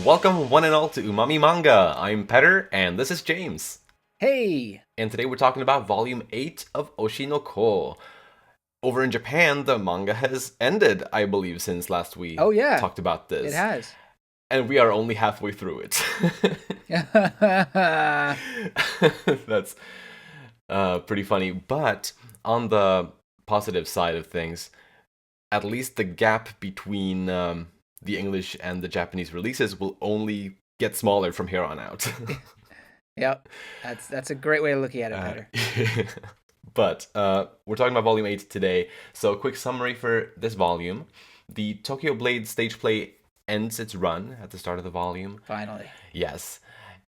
Welcome one and all to Umami Manga. I'm Petter, and this is James. Hey! And today we're talking about Volume 8 of Oshi no Ko. Over in Japan, the manga has ended, I believe, since last we Oh yeah, talked about it this. has. And we are only halfway through it. Yeah. That's pretty funny. But on the positive side of things, at least the gap between the English and the Japanese releases will only get smaller from here on out. Yep. That's a great way of looking at it, Petter. But we're talking about Volume 8 today. So, a quick summary for this volume. The Tokyo Blade stage play ends its run at the start of the volume. Finally. Yes.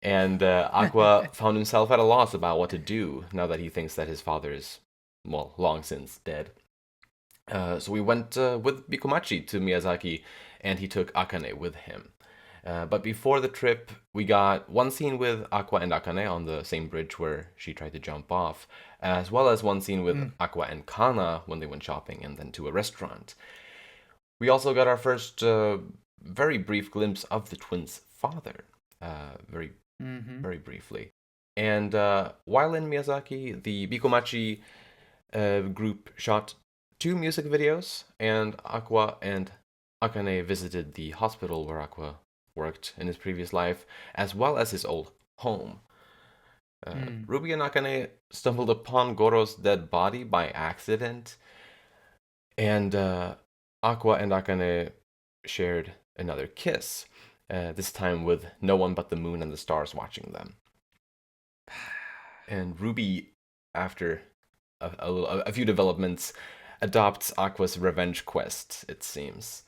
And Aqua found himself at a loss about what to do now that he thinks that his father is, well, long since dead. So we went with Bikomachi to Miyazaki, and he took Akane with him. But before the trip, we got one scene with Aqua and Akane on the same bridge where she tried to jump off, as well as one scene with Aqua and Kana when they went shopping and then to a restaurant. We also got our first very brief glimpse of the twins' father, very very briefly. And while in Miyazaki, the Bikomachi group shot 2 music videos, and Aqua and Akane visited the hospital where Aqua worked in his previous life, as well as his old home. Ruby and Akane stumbled upon Goro's dead body by accident, and Aqua and Akane shared another kiss, this time with no one but the moon and the stars watching them. And Ruby, after a few developments, adopts Aqua's revenge quest, it seems.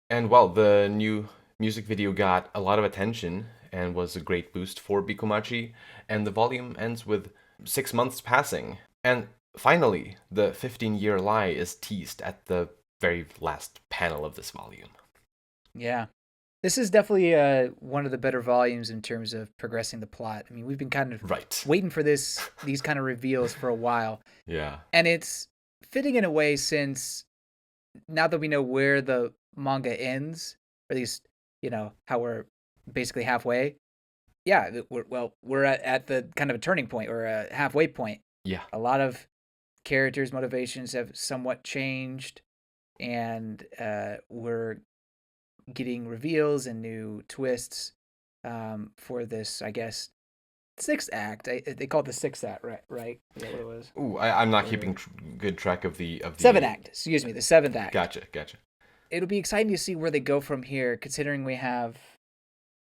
And well, the new music video got a lot of attention and was a great boost for Bikomachi, and the volume ends with 6 months passing. And finally, the 15-year lie is teased at the very last panel of this volume. Yeah. This is definitely one of the better volumes in terms of progressing the plot. I mean, we've been kind of waiting for these kind of reveals for a while. Yeah. And it's fitting in a way since now that we know where the manga ends, or at least, how we're basically halfway. Yeah, we're at the kind of a turning point or a halfway point. Yeah. A lot of characters' motivations have somewhat changed, and we're getting reveals and new twists for this, I guess, 6th act. They call it the 6th act, right? Is that what it was? Ooh, I'm not keeping good track of the 7th act. Excuse me, the 7th act. Gotcha. It'll be exciting to see where they go from here, considering we have.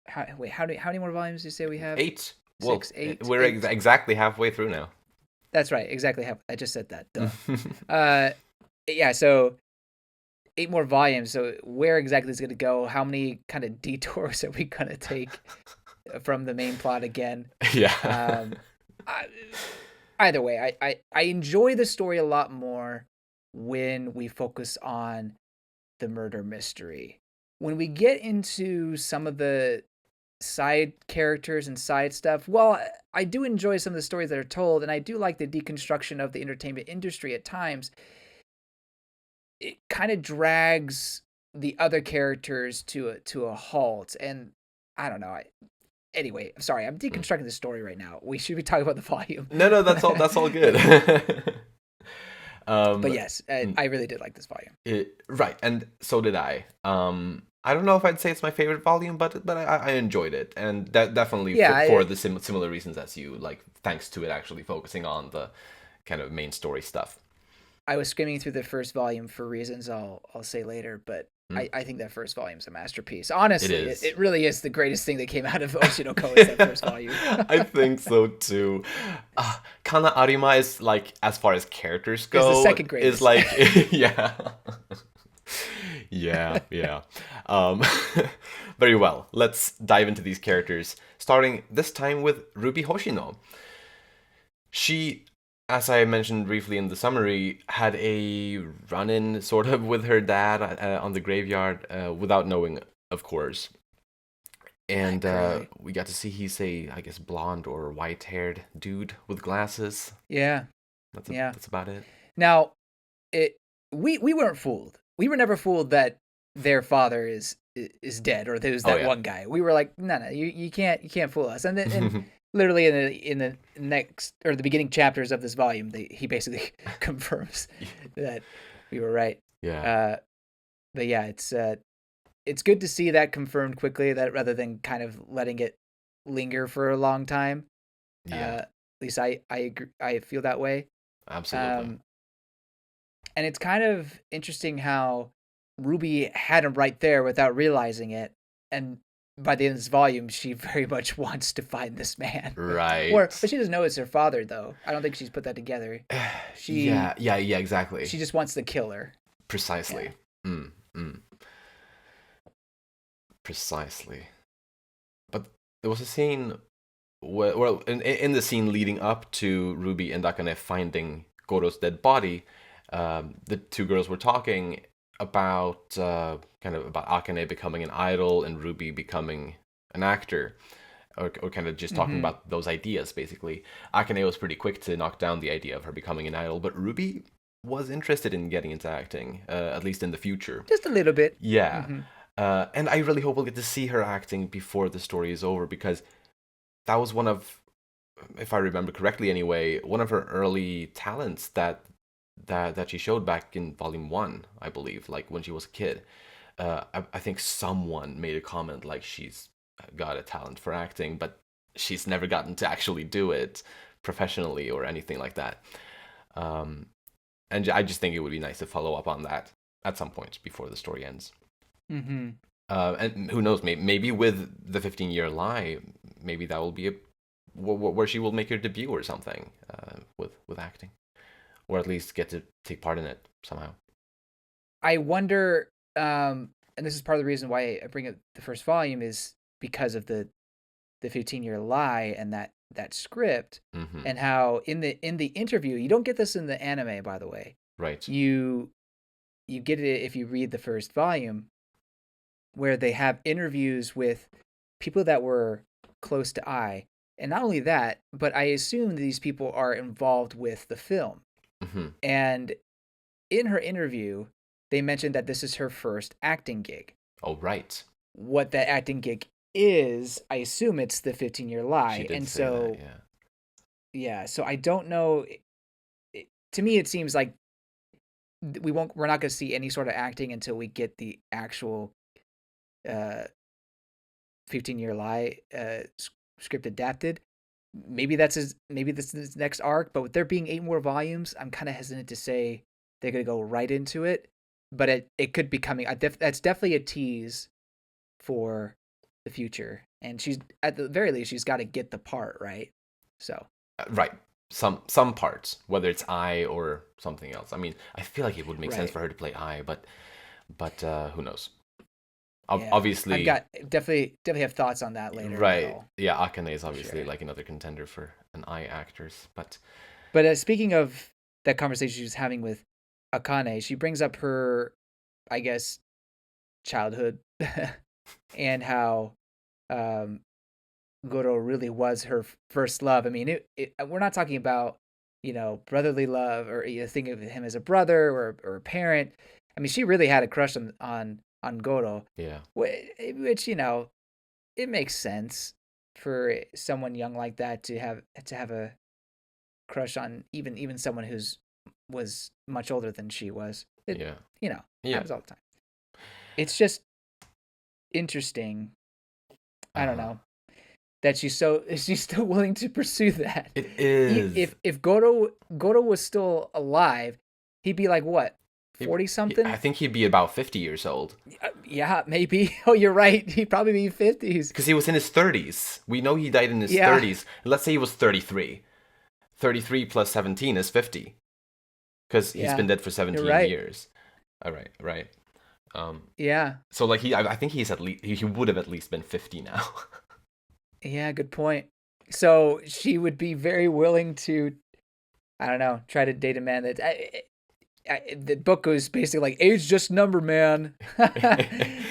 How many more volumes do you say we have? 8. 6, 8. We're exactly halfway through now. That's right, exactly half. I just said that. Duh. Yeah. So 8 more volumes. So where exactly is it going to go? How many kind of detours are we going to take from the main plot again? Yeah. Either way, I enjoy the story a lot more when we focus on the murder mystery. When we get into some of the side characters and side stuff, well, I do enjoy some of the stories that are told, and I do like the deconstruction of the entertainment industry at times. It kind of drags the other characters to a halt, and I don't know. Anyway, I'm sorry, I'm deconstructing the story right now. We should be talking about the volume. No, that's all good. But yes, I really did like this volume. Right, and so did I. I don't know if I'd say it's my favorite volume, but I enjoyed it, and that definitely for the similar reasons as you, like, thanks to it actually focusing on the kind of main story stuff. I was skimming through the first volume for reasons I'll say later, but I think that first volume is a masterpiece. Honestly, it really is the greatest thing that came out of Oshi no Ko is that first volume. I think so too. Kana Arima is, like, as far as characters go, is the second greatest. Is like yeah. Yeah. Very well. Let's dive into these characters, starting this time with Ruby Hoshino. She, as I mentioned briefly in the summary, had a run-in sort of with her dad on the graveyard, without knowing, of course. And we got to see he's I guess, blonde or white-haired dude with glasses. Yeah. That's about it. Now, we weren't fooled. We were never fooled that their father is is dead, or there's Oh that yeah. one guy. We were like, no, you can't fool us. And then, and literally in the next or the beginning chapters of this volume, he basically confirms that we were right. Yeah. But yeah, it's good to see that confirmed quickly, that rather than kind of letting it linger for a long time. Yeah. At least I agree, I feel that way. Absolutely. And it's kind of interesting how Ruby had him right there without realizing it, and by the end of this volume, she very much wants to find this man. Right. But she doesn't know it's her father, though. I don't think she's put that together. Yeah, exactly. She just wants to kill her. Precisely. Yeah. Precisely. But there was a scene where, well, in the scene leading up to Ruby and Akane finding Goro's dead body, the two girls were talking about about Akane becoming an idol and Ruby becoming an actor, or kind of just talking about those ideas. Basically, Akane was pretty quick to knock down the idea of her becoming an idol, but Ruby was interested in getting into acting, at least in the future. Just a little bit. Yeah. And I really hope we'll get to see her acting before the story is over, because that was one of, if I remember correctly anyway, one of her early talents that she showed back in volume 1, I believe, like when she was a kid. I think someone made a comment like she's got a talent for acting, but she's never gotten to actually do it professionally or anything like that. And I just think it would be nice to follow up on that at some point before the story ends. And who knows, maybe with the 15-year lie, maybe that will be where she will make her debut or something, with acting, or at least get to take part in it somehow. I wonder, and this is part of the reason why I bring up the first volume, is because of the 15-year lie and that script, and how in the interview, you don't get this in the anime, by the way. Right. You get it if you read the first volume, where they have interviews with people that were close to Ai. And not only that, but I assume these people are involved with the film. And in her interview, they mentioned that this is her first acting gig. Oh, right. What that acting gig is, I assume it's the 15-year lie. She did and say so, that, yeah. Yeah, so I don't know. To me, it seems like we're not going to see any sort of acting until we get the actual 15-year lie script adapted. Maybe this is his next arc, but with there being 8 more volumes, I'm kind of hesitant to say they're going to go right into it, but it could be coming. That's definitely a tease for the future, and she's, at the very least, she's got to get the part right. So right, some parts, whether it's I or something else. I mean, I feel like it would make sense for her to play I, but who knows? Obviously, I've got definitely have thoughts on that later. Right. Yeah, Akane is obviously like another contender for an I actors, but speaking of that conversation she was having with Akane, she brings up her, I guess, childhood and how Goro really was her first love. I mean, we're not talking about, brotherly love, or think of him as a brother or a parent. I mean, she really had a crush on Goro. Yeah. Which, it makes sense for someone young like that to have a crush on even someone was much older than she was. Happens all the time. It's just interesting. I don't know that she's still willing to pursue that. It is. If Goro was still alive, he'd be like what? 40 something? I think he'd be about 50 years old. Yeah, maybe. Oh, you're right. He'd probably be 50s. Because he was in his 30s. We know he died in his 30s. Let's say he was 33. 33 plus 17 is 50. Because he's been dead for 17 years. All right, right. Yeah. So like I think he would have at least been 50 now. Yeah, good point. So she would be very willing to, I don't know, try to date a man that. The book was basically like age just number, man.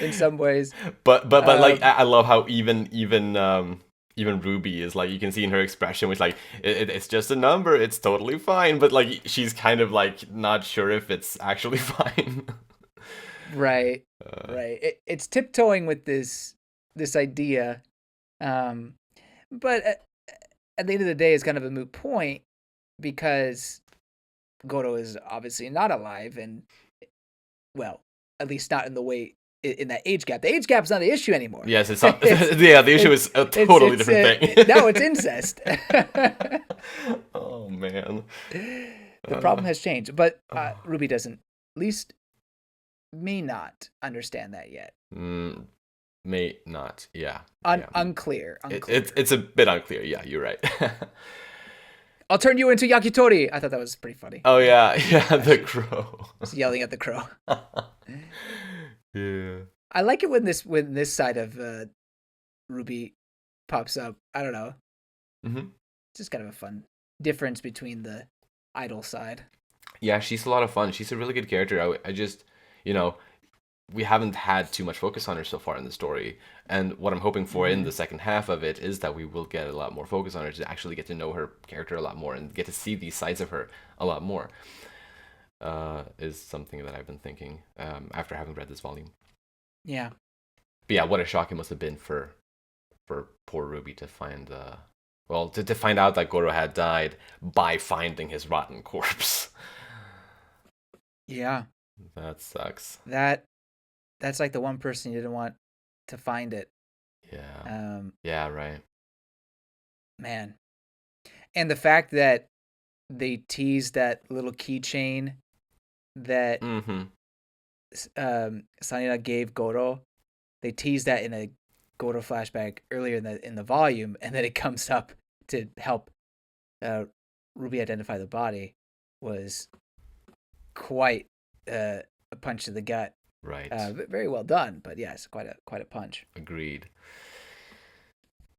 In some ways, but like I love how even Ruby is like, you can see in her expression, which like it's just a number, it's totally fine, but like she's kind of like not sure if it's actually fine. Right. Uh, Right. It's tiptoeing with this idea, um, but at the end of the day, it's kind of a moot point because Goro is obviously not alive, and well, at least not in the way in that age gap. The age gap's not the issue anymore. yes, it's not. Yeah, the issue is a totally It's different thing. now it's incest. Oh man. The problem has changed, but Oh. Ruby doesn't, at least may not understand that yet. May not. Yeah. Yeah. Unclear. It's a bit unclear. Yeah, you're right. I'll turn you into yakitori. I thought that was pretty funny. Oh yeah, yeah, the crow. Just yelling at the crow. Yeah. I like it when this side of Ruby pops up. I don't know. Mm-hmm. It's just kind of a fun difference between the idol side. Yeah, she's a lot of fun. She's a really good character. I just, we haven't had too much focus on her so far in the story. And what I'm hoping for in the second half of it is that we will get a lot more focus on her to actually get to know her character a lot more and get to see these sides of her a lot more. Is something that I've been thinking after having read this volume. Yeah. But yeah, what a shock it must have been for poor Ruby to find to find out that Goro had died by finding his rotten corpse. Yeah. That sucks. That's like the one person you didn't want to find it. Yeah. Yeah, right. Man. And the fact that they teased that little keychain that Sanina gave Goro. They teased that in a Goro flashback earlier in the volume, and then it comes up to help Ruby identify the body. Was quite a punch to the gut. Right. Very well done, but yes, quite a punch. Agreed.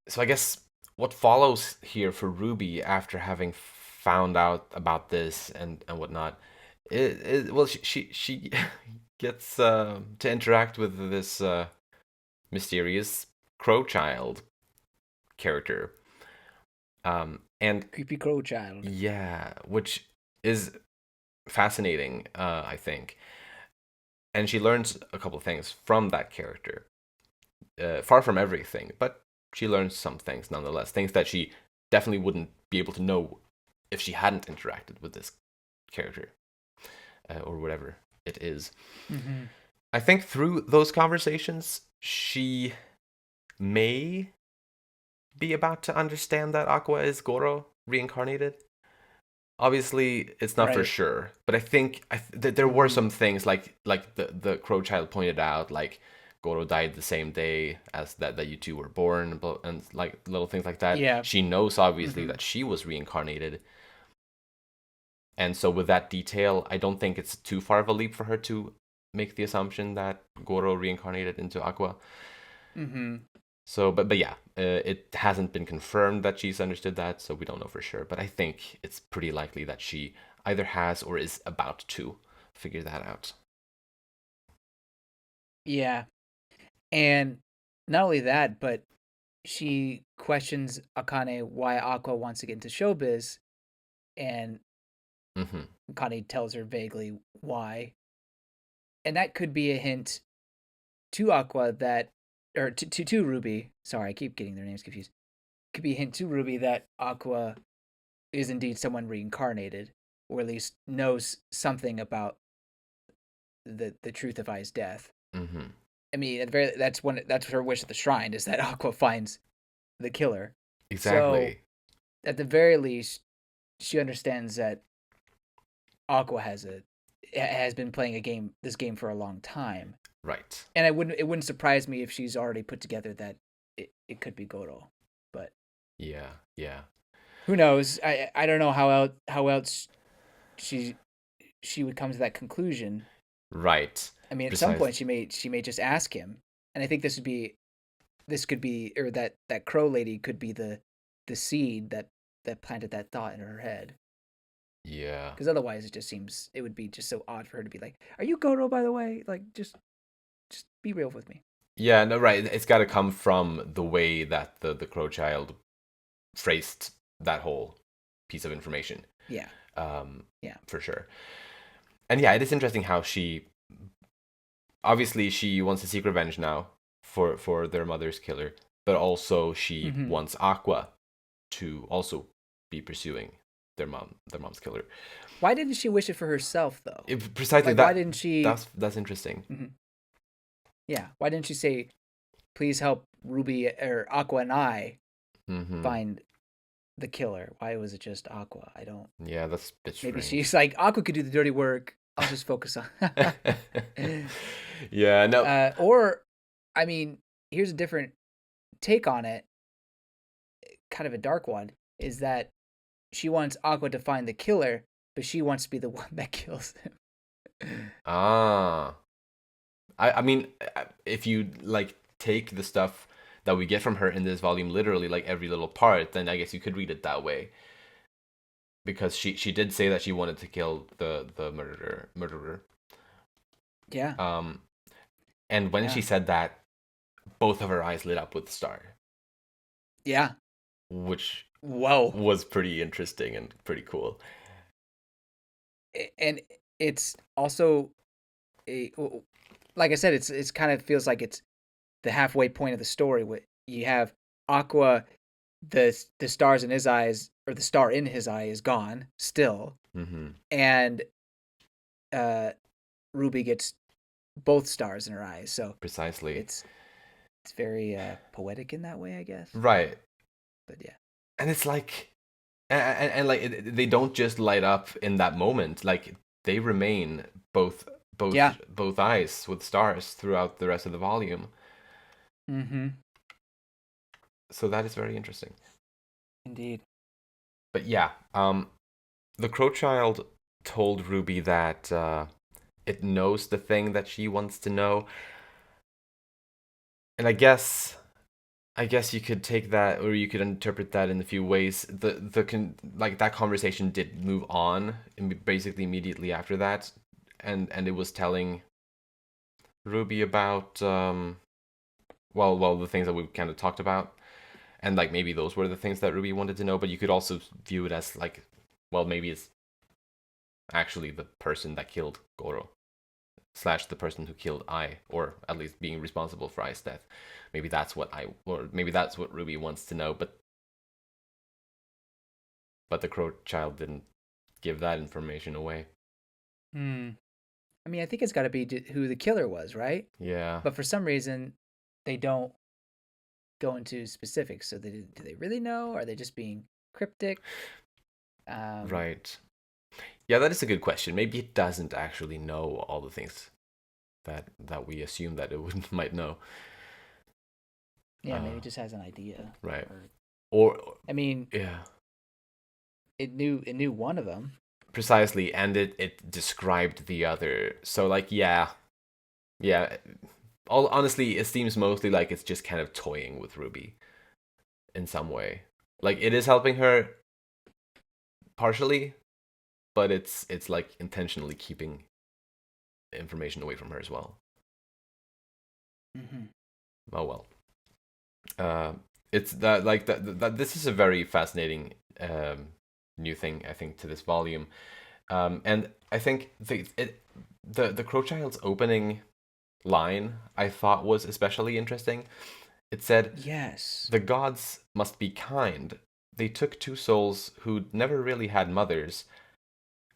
So I guess what follows here for Ruby after having found out about this and whatnot, she gets to interact with this mysterious crow child character, and creepy crow child. Yeah, which is fascinating, I think. And she learns a couple of things from that character. Far from everything, but she learns some things nonetheless. Things that she definitely wouldn't be able to know if she hadn't interacted with this character, or whatever it is. Mm-hmm. I think through those conversations, she may be about to understand that Aqua is Goro reincarnated. Obviously, it's not for sure, but I think there were some things like the crow child pointed out, like Goro died the same day as that you two were born, and like little things like that. Yeah. She knows obviously that she was reincarnated, and so with that detail, I don't think it's too far of a leap for her to make the assumption that Goro reincarnated into Aqua. Mm-hmm. So, but yeah, it hasn't been confirmed that she's understood that, so we don't know for sure. But I think it's pretty likely that she either has or is about to figure that out. Yeah. And not only that, but she questions Akane why Aqua wants to get into showbiz, and Akane tells her vaguely why. And that could be a hint to Aqua that, or to Ruby. Sorry, I keep getting their names confused. Could be a hint to Ruby that Aqua is indeed someone reincarnated, or at least knows something about the truth of Ai's death. Mm-hmm. I mean, that's her wish at the shrine, is that Aqua finds the killer. Exactly. So, at the very least, she understands that Aqua has been playing this game for a long time. Right. And it wouldn't surprise me if she's already put together that it could be Goro. But yeah. Who knows? I don't know how else she would come to that conclusion. Right. I mean, at some point she may just ask him, and I think this could be, or that crow lady could be the seed that planted that thought in her head. Yeah. Because otherwise, it would be just so odd for her to be like, "Are you Goro, by the way? Like, just be real with me." Yeah. No. Right. It's got to come from the way that the crow child phrased that whole piece of information. Yeah. Yeah. For sure. And yeah, it is interesting how she obviously she wants to seek revenge now for their mother's killer, but also she Mm-hmm. wants Aqua to also be pursuing their mom's killer. Why didn't she wish it for herself though? Precisely Like, why that. didn't she? That's interesting. Mhm. Yeah, why didn't she say, "Please help Ruby or Aqua and I Hmm. find the killer"? Why was it just Aqua? I don't. Yeah, that's a bit Maybe strange. she's like, Aqua could do the dirty work. I'll just focus on. Yeah, no. Or, I mean, here's a different take on it, kind of a dark one, is that she wants Aqua to find the killer, but she wants to be the one that kills him. Ah. I mean, if you like take the stuff that we get from her in this volume literally, like every little part, then I guess you could read it that way. Because she did say that she wanted to kill the murderer. Yeah, Um, and when she yeah, said that, both of her eyes lit up with the star, yeah. which Whoa. was pretty interesting and pretty cool. And it's also a, like I said, it's kind of feels like it's the halfway point of the story. What you have Aqua, the stars in his eyes, or the star in his eye is gone still, Hmm. and uh, Ruby gets both stars in her eyes. So Precisely. it's it's very poetic in that way, I guess. Right. But yeah, And it's like, and like they don't just light up in that moment. Like they remain yeah. both eyes with stars throughout the rest of the volume. Mm-hmm. So that is very interesting. Indeed. But yeah, the Crow Child told Ruby that it knows the thing that she wants to know, and I guess you could take that, or you could interpret that in a few ways. Like that conversation did move on, basically immediately after that, and it was telling Ruby about well the things that we kind of talked about, and like maybe those were the things that Ruby wanted to know. But you could also view it as like, well, maybe it's actually the person that killed Goro slash the person who killed I, or at least being responsible for I's death. Maybe that's what or maybe that's what Ruby wants to know, but the Crow Child didn't give that information away. Hmm. I mean, I think it's got to be who the killer was, right? Yeah, But for some reason, they don't go into specifics. So do they really know? Are they just being cryptic? Um, right. Yeah, that is a good question. Maybe it doesn't actually know all the things that we assume that it would might know. yeah, maybe Uh, it just has an idea. right. Or Or I mean, yeah, it knew one of them. precisely, and it described the other. So like, yeah. All honestly, it seems mostly like it's just kind of toying with Ruby in some way. Like it is helping her partially, but it's like intentionally keeping information away from her as well. Mm-hmm. Oh well. Uh, it's that like that. This is a very fascinating new thing I think to this volume, and I think the Crowchild's opening line I thought was especially interesting. It said, Yes. "The gods must be kind. They took two souls who'd never really had mothers,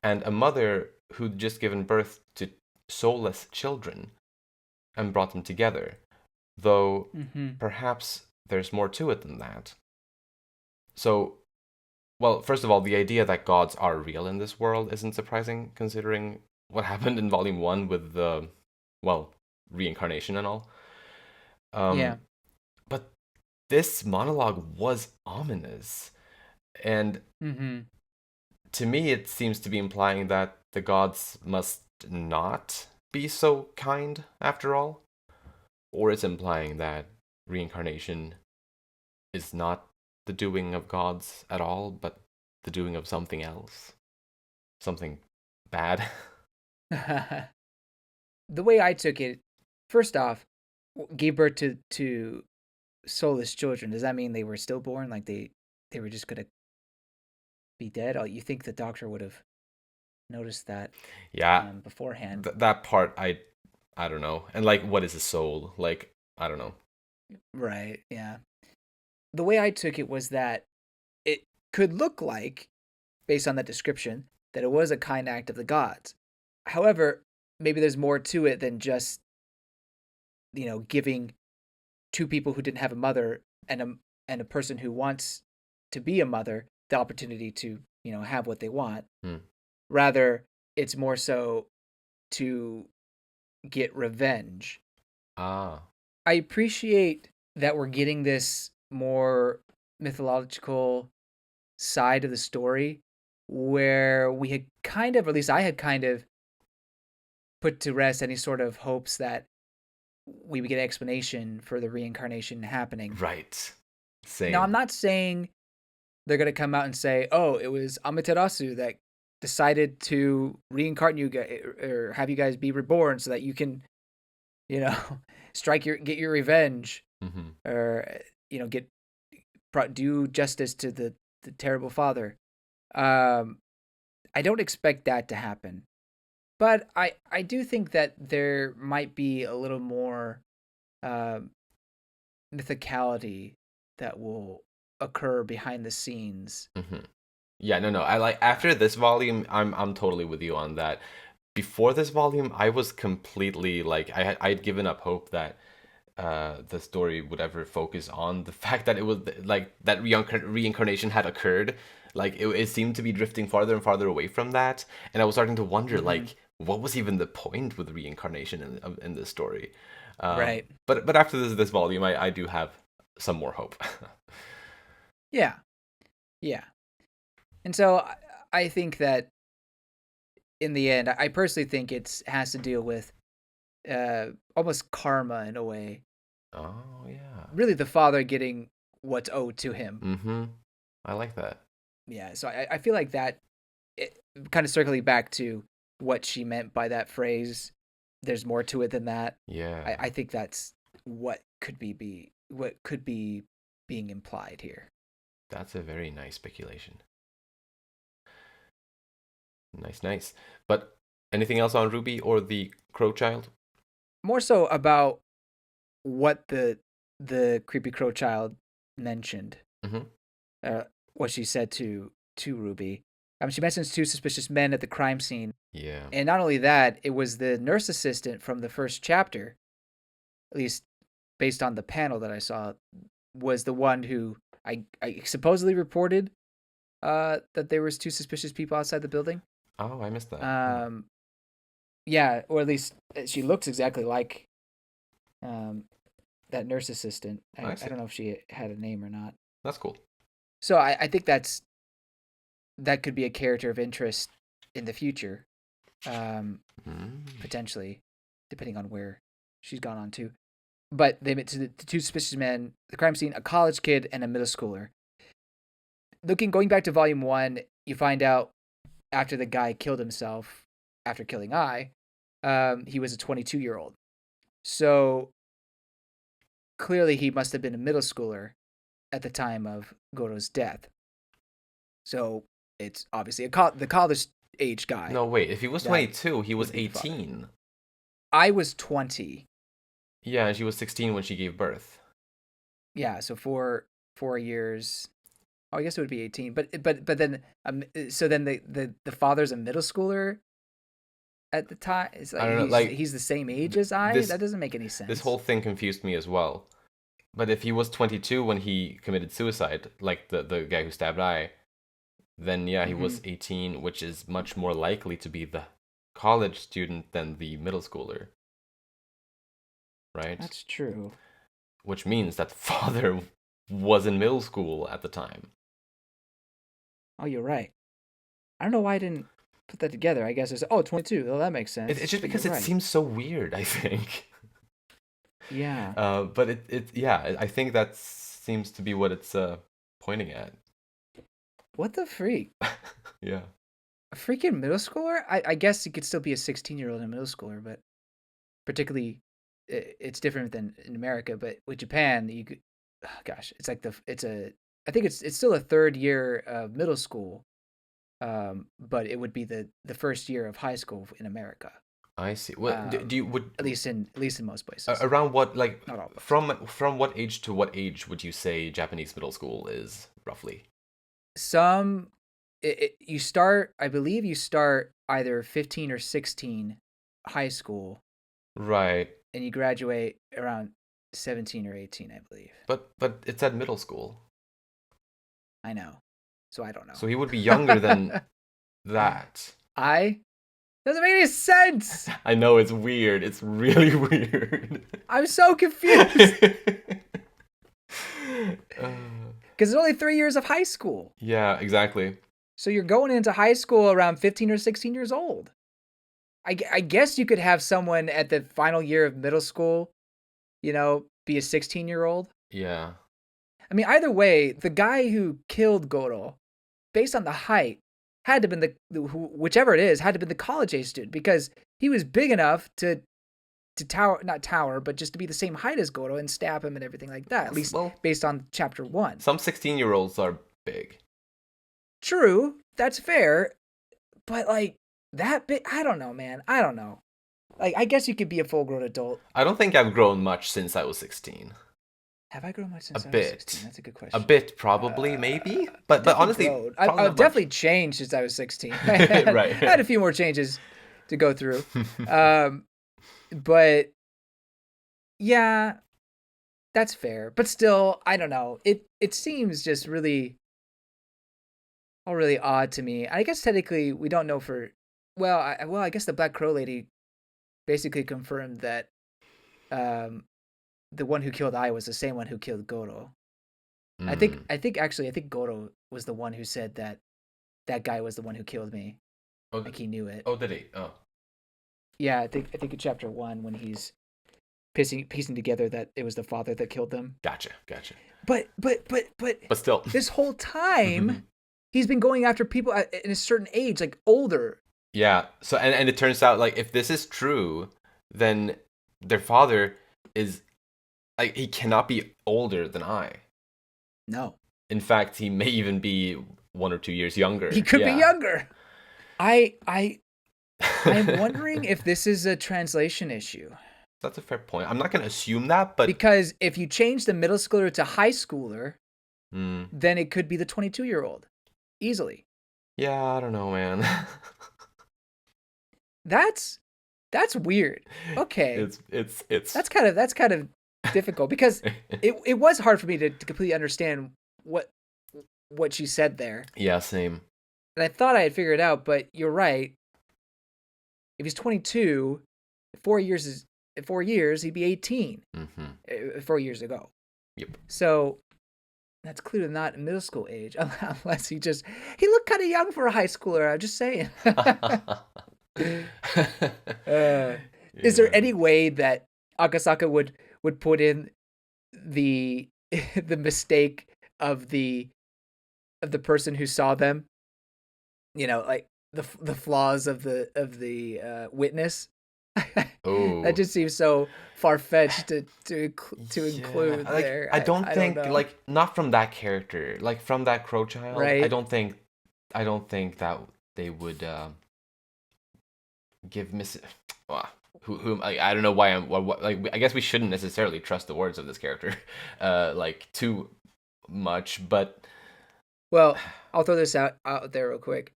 and a mother who'd just given birth to soulless children, and brought them together. Though Mm-hmm. perhaps there's more to it than that." So, well, first of all, the idea that gods are real in this world isn't surprising, considering what happened in Volume 1 with the, well, reincarnation and all. Yeah. Um, but this monologue was ominous. And Mm-hmm. to me, it seems to be implying that the gods must not be so kind after all. Or it's implying that reincarnation is not the doing of gods at all, but the doing of something else. Something bad. The way I took it, first off, gave birth to soulless children. Does that mean they were stillborn? Like they were just gonna be dead? Oh, you think the doctor would have noticed that Yeah, beforehand? that part I don't know. And like, what is a soul? Like, I don't know. Right. Yeah. The way I took it was that it could look like, based on that description, that it was a kind act of the gods. However, maybe there's more to it than just, giving two people who didn't have a mother and a person who wants to be a mother the opportunity to, have what they want. Hmm. Rather, it's more so to get revenge. Ah. I appreciate that we're getting this more mythological side of the story where we had kind of, or at least I had kind of put to rest any sort of hopes that we would get an explanation for the reincarnation happening. Right. Now, I'm Same. not saying they're going to come out and say, oh, it was Amaterasu that decided to reincarnate you guys or have you guys be reborn so that you can, you know, get your revenge Mm-hmm. or, get do justice to the terrible father. Um, I don't expect that to happen. But I do think that there might be a little more um, mythicality that will occur behind the scenes. Mm-hmm. Yeah, no, no. I like after this volume, I'm totally with you on that. Before this volume, I was completely like I'd given up hope that the story would ever focus on the fact that it was like that reincarnation had occurred. Like it seemed to be drifting farther and farther away from that, and I was starting to wonder Mm-hmm. like what was even the point with reincarnation in this story. Right. But after this volume, I do have some more hope. Yeah. Yeah. And so I think that in the end, I personally think it has to deal with almost karma in a way. Oh yeah. Really, the father getting what's owed to him. Mm-hmm. I like that. Yeah. So I feel like that, it, kind of circling back to what she meant by that phrase, there's more to it than that. Yeah. I think that's what could be being implied here. That's a very nice speculation. Nice, nice. But anything else on Ruby or the Crow Child? More so about what the creepy crow child mentioned. Mm-hmm. Uh, what she said to Ruby. She mentions two suspicious men at the crime scene, Yeah. and not only that, it was the nurse assistant from the first chapter, at least based on the panel that I saw, was the one who I supposedly reported that there was two suspicious people outside the building. Oh, I missed that. Hmm. Um, yeah, or at least she looks exactly like um, that nurse assistant. I I see. don't know if she had a name or not. That's cool. So I think that could be a character of interest in the future, um, Mm. potentially, depending on where she's gone on to. But they met to the two suspicious men, the crime scene, a college kid and a middle schooler. Going back to volume one, you find out after the guy killed himself after killing I, he was a 22-year-old. So clearly he must have been a middle schooler at the time of Goro's death. So it's obviously the college age guy No, wait. If he was that 22, he was would be the father. 18. I was 20. Yeah, and she was 16 when she gave birth. Yeah, so 4 years. Oh, I guess it would be 18. But then so then the father's a middle schooler at the time. It's I like don't know. Like he's the same age as I. this That doesn't make any this sense. whole thing confused me as well. But if he was 22 when he committed suicide, like the guy who stabbed I, then yeah, he Mm-hmm. was 18, which is much more likely to be the college student than the middle schooler, right? That's true. Which means that the father was in middle school at the time. Oh, you're right. I don't know why I didn't put that together. I guess it's 22. Oh, that makes It's sense. just But you're because it right. seems so weird, I think. Yeah. But yeah, I think that seems to be what it's pointing at. What the freak? Yeah. A freaking middle schooler? I guess he could still be a 16-year-old and a middle schooler, but particularly it's different than in America. But with Japan, you could, oh, gosh, it's like I think it's still a third year of middle school, but it would be the first year of high school in America. I see. What do you would At least in most places. around what, like, Not all places. from what age to what age would you say Japanese middle school is roughly? You start, I believe you start either 15 or 16 high school, Right. and you graduate around 17 or 18, I believe. But it's at middle school. I know. So I don't know. So he would be younger than that. Doesn't make any sense. I know, it's weird. It's really weird. I'm so confused. Because it's only 3 years of high school. Yeah, exactly. So you're going into high school around 15 or 16 years old. I guess you could have someone at the final year of middle school, be a 16-year-old. Yeah. I mean, either way, the guy who killed Goro, based on the height, had to have been whichever it is, had to have been the college-age student, because he was big enough to not tower, but just to be the same height as Goro and stab him and everything like that, at least based on chapter 1. Some 16-year-olds are big. True, that's fair, but like that big, I don't know, man. I don't know. Like, I guess you could be a full-grown adult. I don't think I've grown much since I was 16. Have I grown much since a I bit. was 16? That's a good question. A bit, probably, maybe. But honestly, I've definitely changed since I was 16. Right. I had a few more changes to go through. But yeah, that's fair. But still, I don't know. It seems just really odd to me. I guess technically we don't know for I guess the Black Crow lady basically confirmed that the one who killed Ai was the same one who killed Goro. I think Goro was the one who said that guy was the one who killed me. Oh, like he knew it. Oh, did he? Oh. Yeah, I think in chapter 1 when he's piecing together that it was the father that killed them. Gotcha. But still, this whole time he's been going after people at a certain age, like older. Yeah. So and it turns out, like, if this is true, then their father is, like, he cannot be older than I. No. In fact, he may even be 1 or 2 years younger. He could be younger. I'm wondering if this is a translation issue. That's a fair point. I'm not going to assume that, but because if you change the middle schooler to high schooler, then it could be the 22-year-old easily. Yeah, I don't know, man. That's weird. Okay. It's that's kind of difficult because it was hard for me to completely understand what she said there. Yeah, same. And I thought I had figured it out, but you're right. If he's 22, 4 years he'd be 18. 4 years ago. Yep. So that's clearly not middle school age, unless he looked kind of young for a high schooler. I'm just saying. Is there any way that Akasaka would put in the mistake of the person who saw them? Like the flaws of the witness. Oh, that just seems so far-fetched to include like, there. I don't think, know. like, not from that character, like from that crow child. Right. I don't think that they would give whom I don't know why I guess we shouldn't necessarily trust the words of this character like too much, but well, I'll throw this out there real quick.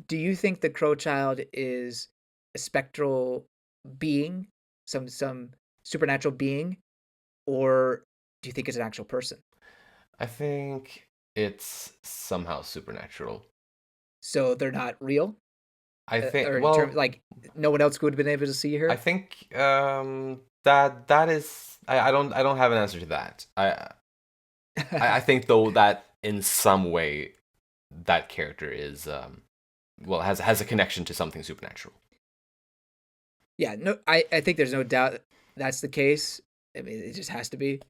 Do you think the crow child is a spectral being, some supernatural being, or do you think it's an actual person? I think it's somehow supernatural. So they're not real? I think like no one else would have been able to see her? I think that is I don't have an answer to that. I think though that in some way that character is has a connection to something supernatural. Yeah, no, I think there's no doubt that's the case. I mean, it just has to be.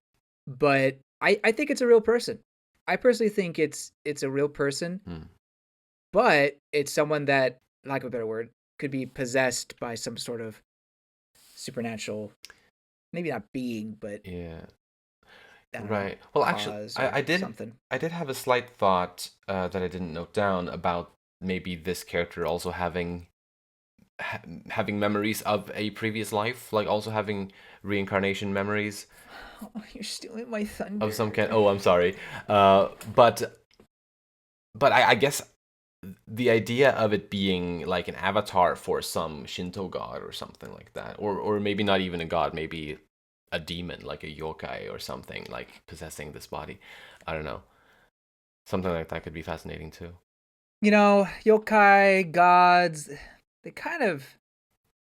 But I think it's a real person. I personally think it's a real person. But it's someone that, lack of a better word, could be possessed by some sort of supernatural, maybe not being, but yeah. Right. Well, actually, I did something. I did have a slight thought that I didn't note down about maybe this character also having having memories of a previous life, like also having reincarnation memories Oh, you're stealing my of some kind. thunder. Oh, I'm sorry. But I guess the idea of it being like an avatar for some Shinto god or something like that, or maybe not even a god, maybe a demon like a yokai or something like possessing this body. I don't know. Something like that could be fascinating too. Yokai, gods, they kind of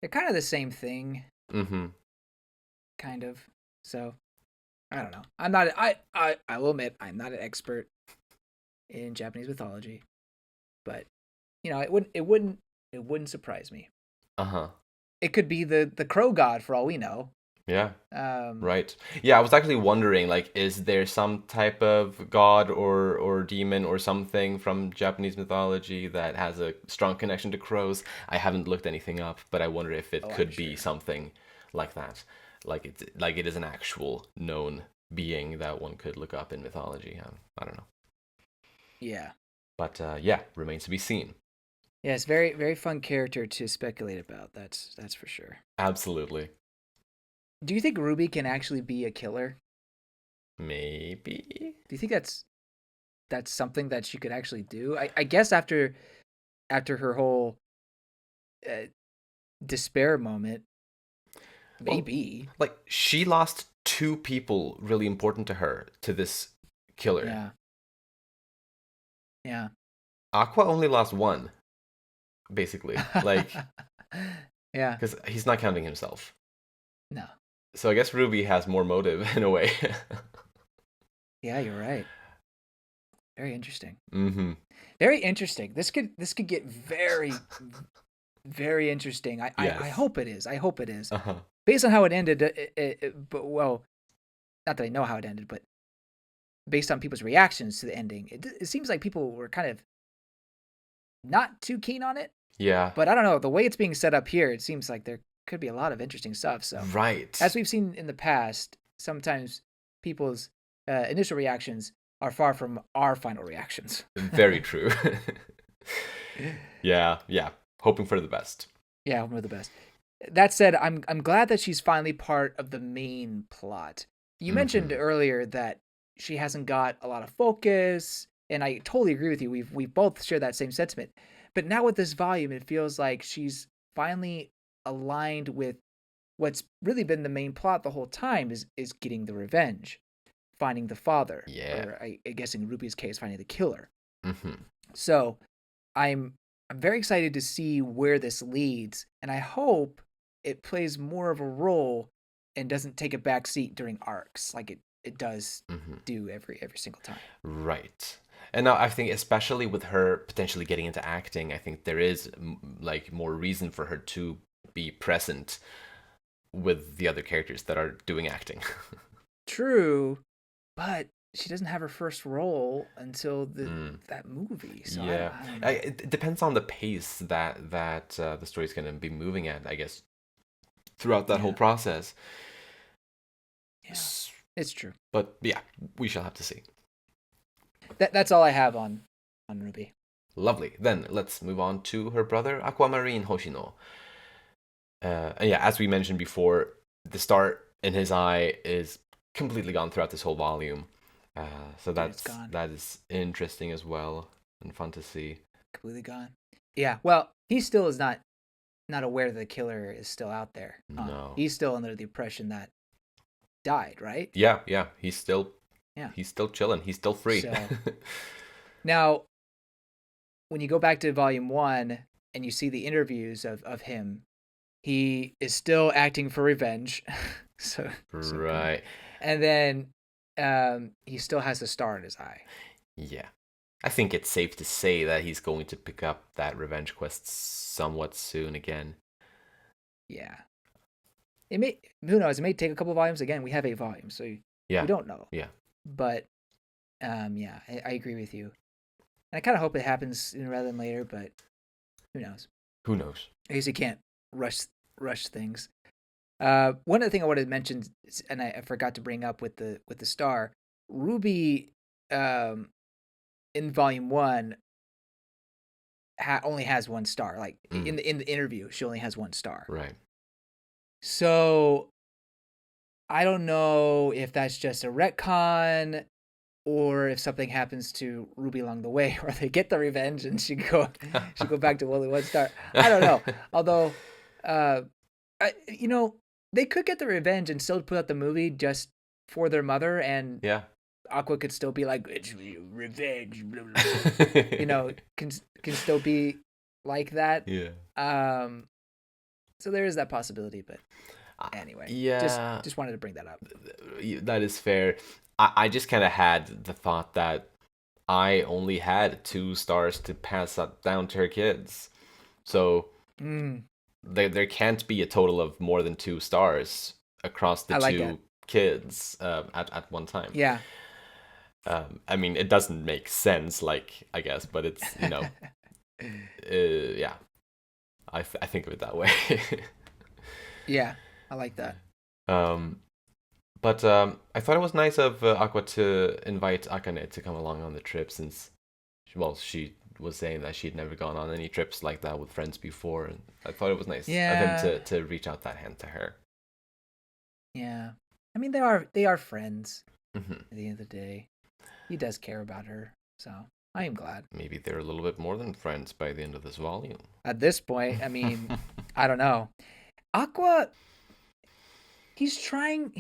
they're kind of the same thing, Mm-hmm. kind of. So, I don't know. I'm not I will admit I'm not an expert in Japanese mythology, but it wouldn't surprise me. Uh-huh. It could be the crow god for all we know. Yeah. Um, Right. Yeah, I was actually wondering, like, is there some type of god or demon or something from Japanese mythology that has a strong connection to crows? I haven't looked anything up, but I wonder if it oh, I'm could be sure. something like that. Like it is an actual known being that one could look up in mythology. I don't know. Yeah. But yeah, remains to be seen. Yes, very very fun character to speculate about. That's for sure. Absolutely. Do you think Ruby can actually be a killer? Maybe. Do you think that's something that she could actually do? I guess after her whole uh, despair moment, Well, maybe. like she lost two people really important to her to this killer. Yeah. Yeah. Aqua only lost one, basically. Like, Yeah. because he's not counting himself. No. So I guess Ruby has more motive in a way. Yeah, you're right. Very interesting. Mm-hmm. Very interesting. This could get very very interesting. I Yes. hope it is. I hope it is. Uh-huh. Based on how it ended, but well, not that I know how it ended, but based on people's reactions to the ending, it seems like people were kind of not too keen on it. Yeah. But I don't know. The way it's being set up here, it seems like there could be a lot of interesting stuff. So, as Right. we've seen in the past, sometimes people's initial reactions are far from our final reactions. Very true. Yeah, yeah. Hoping for the best. Yeah, one of the best. That said, I'm glad that she's finally part of the main plot. You mentioned Mm-hmm. earlier that she hasn't got a lot of focus, and I totally agree with you. We've both shared that same sentiment. But now with this volume, it feels like she's finally aligned with what's really been the main plot the whole time is getting the revenge, finding the father, Yeah. or I guess in Ruby's case, finding the killer. Mm-hmm. So I'm I'm very excited to see where this leads, and I hope it plays more of a role and doesn't take a back seat during arcs like it does Mm-hmm. do every single time. Right. And now I think, especially with her potentially getting into acting, I think there is like more reason for her to be present with the other characters that are doing acting. True, but she doesn't have her first role until the Mm, that movie, so yeah, I don't know. it depends on the pace that the story's gonna be moving at, I guess, throughout that whole Yeah, process. yeah, it's true. But yeah, we shall have to see. That's all I have on Ruby. Lovely. Then let's move on to her brother Aquamarine Hoshino. And yeah, as we mentioned before, the star in his eye is completely gone throughout this whole volume. So Dude, it's gone, that is interesting as well and fun to see. completely gone. Yeah, well, he still is not aware the killer is still out there. No. He's still under the impression that died, right? Yeah, yeah, Yeah. he's still chilling. He's still free. So now, when you go back to volume 1 and you see the interviews of him, he is still acting for revenge. So good. Right. And then he still has a star in his eye. Yeah. I think it's safe to say that he's going to pick up that revenge quest somewhat soon again. Yeah. It may who knows, it may take a couple volumes. Again, we have 8 volumes, so we Yeah. don't know. Yeah. But yeah, I agree with you. And I kind of hope it happens sooner rather than later, but who knows? Who knows? I guess you can't rush things. One other thing I wanted to mention, and I forgot to bring up with the star, Ruby, in volume 1 only has 1 star. Like Mm. in the interview, she only has 1 star. Right. So I don't know if that's just a retcon or if something happens to Ruby along the way, or they get the revenge and she go back to only 1 star. I don't know. Although, you know, they could get the revenge and still put out the movie just for their mother, and Yeah. Aqua could still be like, it's revenge, blah, blah, blah. You know, can still be like that. Yeah. So there is that possibility, but anyway, yeah, just wanted to bring that up. that is fair. I just kind of had the thought that I only had 2 stars to pass down to her kids, so there can't be a total of more than 2 stars across the like two that. kids at one time. Yeah. I mean, it doesn't make sense, like, I guess, but it's, yeah. I think of it that way. Yeah, I like that. But I thought it was nice of Aqua to invite Akane to come along on the trip, since, well, she was saying that she'd never gone on any trips like that with friends before, and I thought it was nice of him to reach out that hand to her. Yeah, I mean, they are friends. Mm-hmm. At the end of the day, he does care about her, so I am glad. Maybe they're a little bit more than friends by the end of this volume. At this point, I mean, I don't know. Aqua, he's trying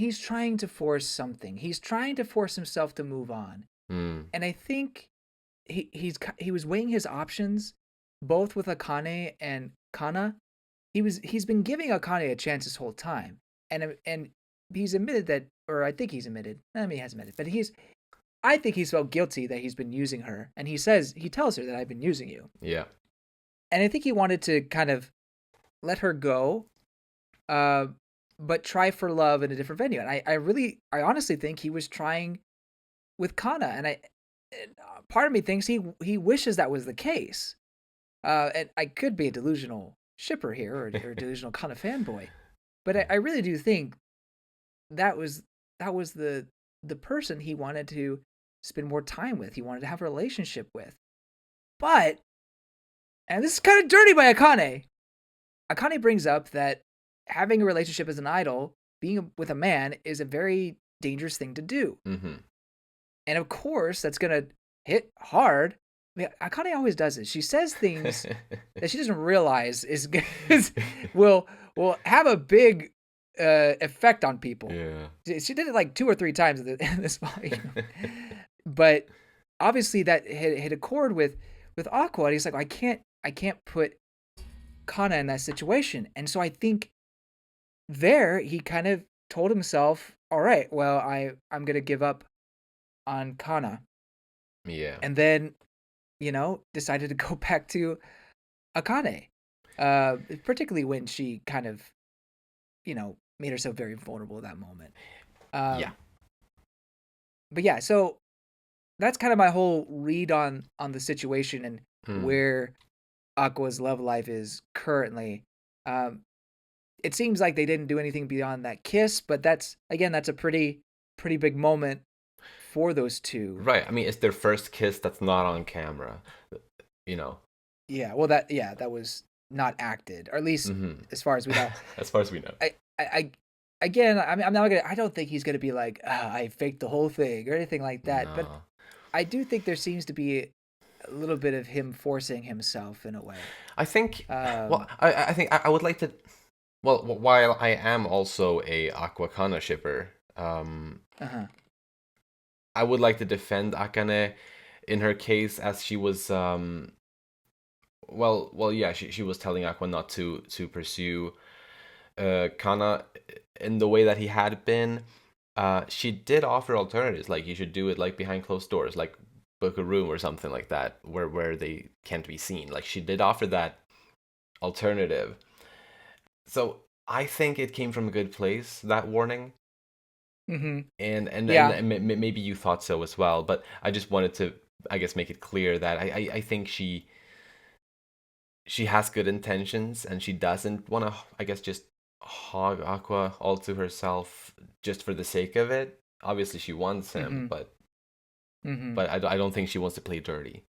to force something. He's trying to force himself to move on. And I think he was weighing his options both with Akane and Kana. He's been giving Akane a chance this whole time. And he's admitted that, or I think he's admitted. I mean, he hasn't admitted, but I think he's felt guilty that he's been using her, and he tells her that I've been using you. Yeah. And I think he wanted to kind of let her go, but try for love in a different venue. And I honestly think he was trying with Kana, and part of me thinks he wishes that was the case. And I could be a delusional shipper here, or a delusional Kana fanboy, but I really do think that was the person he wanted to spend more time with. He wanted to have a relationship with. But, and this is kind of dirty by Akane. Akane brings up that having a relationship as an idol, being with a man, is a very dangerous thing to do. Mm-hmm. And of course, that's going to hit hard. I mean, Akane always does this. She says things that she doesn't realize will have a big effect on people. Yeah. She did it like 2 or 3 times in this volume. But obviously that hit a chord with Aqua. And he's like, I can't put Kana in that situation. And so I think there he kind of told himself, all right, well, I'm going to give up on Kana. Yeah. And then, decided to go back to Akane. Particularly when she kind of, made herself very vulnerable at that moment. Yeah. But yeah, so that's kind of my whole read on the situation and where Aqua's love life is currently. It seems like they didn't do anything beyond that kiss, but that's a pretty big moment for those two. Right. I mean, it's their first kiss that's not on camera. Yeah. Well, that was not acted, or at least as far as we know. As far as we know. I don't think he's gonna be like, I faked the whole thing or anything like that. No. But I do think there seems to be a little bit of him forcing himself in a way. I think. I think I would like to. Well, while I am also a Aqua-Kana shipper, I would like to defend Akane in her case, as she was. She was telling Aqua not to pursue Kana in the way that he had been. She did offer alternatives, like you should do it like behind closed doors, like book a room or something like that, where they can't be seen. Like, she did offer that alternative. So I think it came from a good place, that warning. Mm-hmm. And maybe you thought so as well, but I just wanted to, I guess, make it clear that I think she has good intentions, and she doesn't want to, I guess, just hog Aqua all to herself just for the sake of it. Obviously she wants him, but I don't think she wants to play dirty.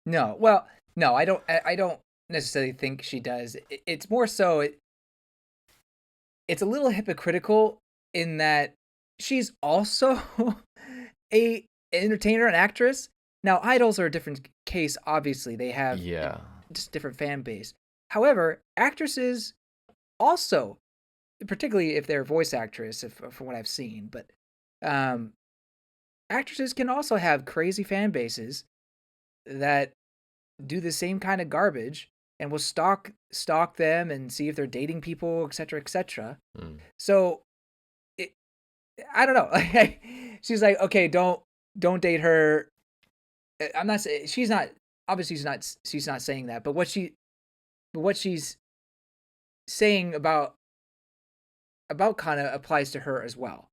No, well, No, I don't necessarily think she does. It's more so it's a little hypocritical in that she's also a entertainer and actress. Now, idols are a different case. Obviously, they have Yeah. just different fan base. However, actresses also, particularly if they're a voice actress, from what I've seen, but um, actresses can also have crazy fan bases that do the same kind of garbage and will stalk them and see if they're dating people, etc., etc. Mm. So it, I don't know. She's like, okay, don't date her. I'm not saying she's not. Obviously, she's not saying that. But what she's saying about Kana applies to her as well.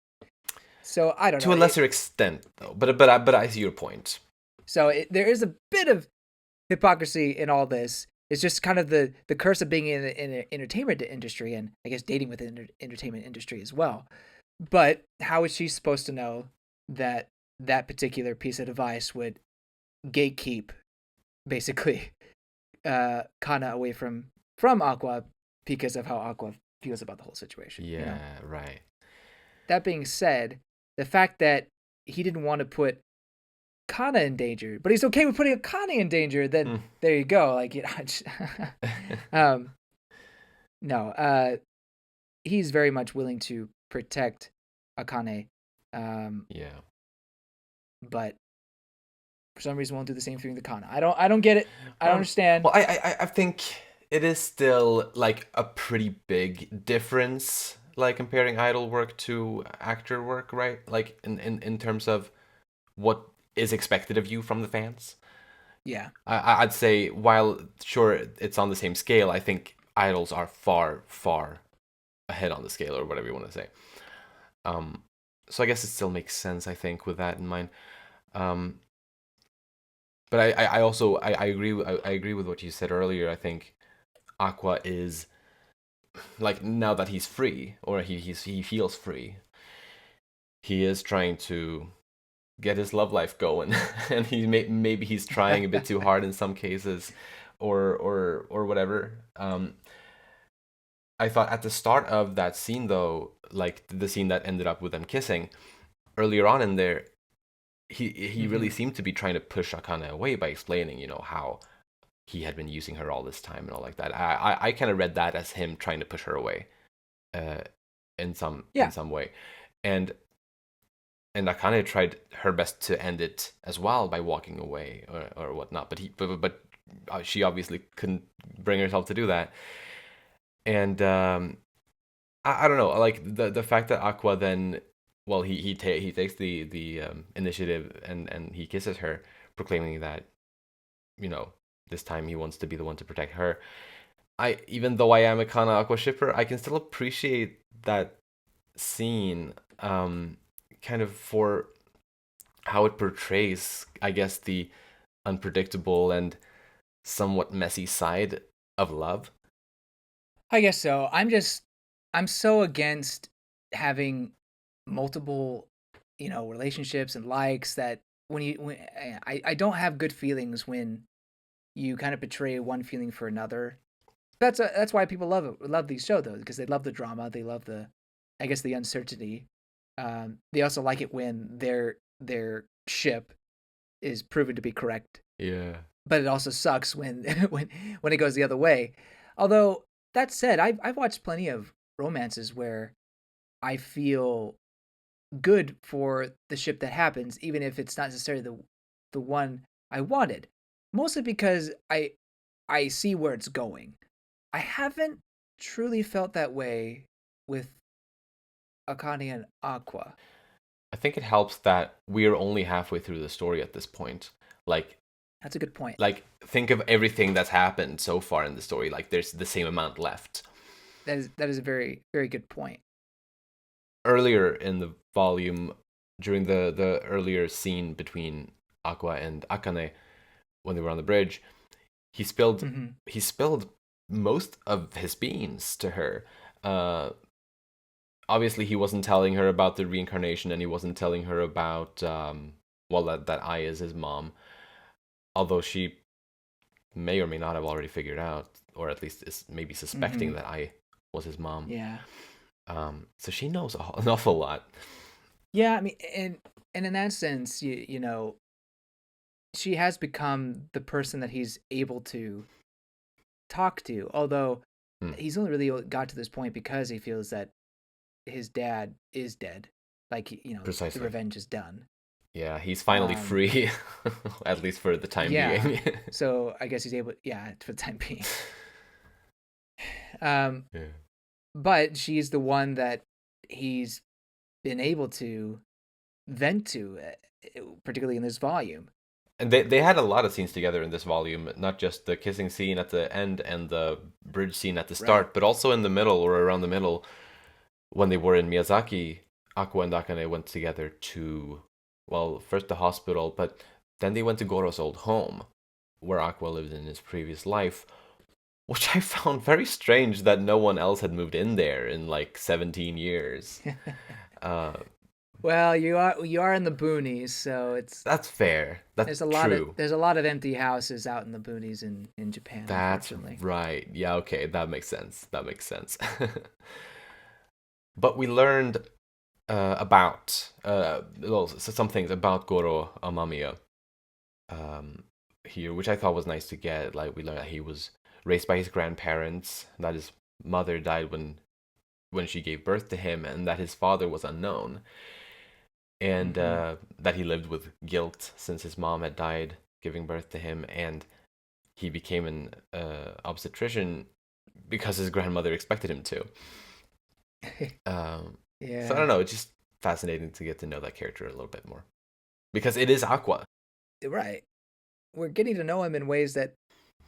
So I don't know. To a lesser extent, though. But I see your point. So there is a bit of hypocrisy in all this. It's just kind of the curse of being in the entertainment industry, and I guess dating within the entertainment industry as well. But how is she supposed to know that that particular piece of advice would gatekeep, basically, Kana away from Aqua because of how Aqua feels about the whole situation? Yeah, You know? right. That being said, the fact that he didn't want to put Kana in danger, but he's okay with putting Akane in danger, then there you go. Like, you know, no, he's very much willing to protect Akane, Yeah. but for some reason won't do the same thing to Kana. I don't get it. I don't understand. Well, I think it is still like a pretty big difference, like comparing idol work to actor work, right? Like in terms of what is expected of you from the fans. Yeah. I'd say while sure it's on the same scale, I think idols are far ahead on the scale or whatever you want to say. So I guess it still makes sense, I think, with that in mind. But I also I agree with what you said earlier. I think Aqua is like now that he's free or he feels free, he is trying to get his love life going, and maybe he's trying a bit too hard in some cases, or whatever. I thought at the start of that scene though, like the scene that ended up with them kissing, earlier on in there, he really seemed to be trying to push Akane away by explaining, you know, how he had been using her all this time and all like that. I kind of read that as him trying to push her away, in some way, and Akane tried her best to end it as well by walking away or whatnot. But she obviously couldn't bring herself to do that, and I don't know, like the fact that Aqua then, well, he takes the initiative and he kisses her, proclaiming that, you know, this time he wants to be the one to protect her. Even though I am a Kana Aqua shipper, I can still appreciate that scene, kind of for how it portrays, I guess, the unpredictable and somewhat messy side of love. I guess so. I'm so against having multiple, you know, relationships and likes that when I don't have good feelings when you kind of betray one feeling for another. That's why people love these shows though, because they love the drama, they love the, I guess, the uncertainty. They also like it when their ship is proven to be correct. Yeah. But it also sucks when when it goes the other way. Although that said, I've watched plenty of romances where I feel good for the ship that happens, even if it's not necessarily the one I wanted. Mostly because I see where it's going. I haven't truly felt that way with Akane and Aqua. I think it helps that we're only halfway through the story at this point. Like, that's a good point. Like, think of everything that's happened so far in the story. Like, there's the same amount left. That is a very, very good point. Earlier in the volume, during the earlier scene between Aqua and Akane, when they were on the bridge, he spilled most of his beans to her. Obviously, he wasn't telling her about the reincarnation, and he wasn't telling her about that I is his mom. Although she may or may not have already figured out, or at least is maybe suspecting Mm-hmm. that I was his mom. Yeah. So she knows an awful lot. Yeah, I mean, and in that sense, you know, she has become the person that he's able to talk to. Although Hmm, he's only really got to this point because he feels that his dad is dead. Like, you know, the precisely. revenge is done. Yeah, he's finally Um, free, at least for the time yeah. being. So I guess he's able, yeah, for the time being. Um, Yeah. but she's the one that he's been able to vent to, particularly in this volume. And they had a lot of scenes together in this volume, not just the kissing scene at the end and the bridge scene at the Right. start, but also in the middle or around the middle when they were in Miyazaki. Aqua and Akane went together to, well, first the hospital, but then they went to Goro's old home, where Aqua lived in his previous life, which I found very strange that no one else had moved in there in like 17 years. Uh, Well, you are in the boonies, so it's that's fair. That's true. there's a lot of empty houses out in the boonies in Japan, That's unfortunately. right. Yeah, okay, that makes sense. That makes sense. But we learned about well, some things about Goro Amamiya here, which I thought was nice to get. Like we learned that he was raised by his grandparents, that his mother died when she gave birth to him, and that his father was unknown, and Hmm. that he lived with guilt since his mom had died giving birth to him, and he became an obstetrician because his grandmother expected him to. Um, so I don't Yeah, know. It's just fascinating to get to know that character a little bit more because it is Aqua. right. We're getting to know him in ways that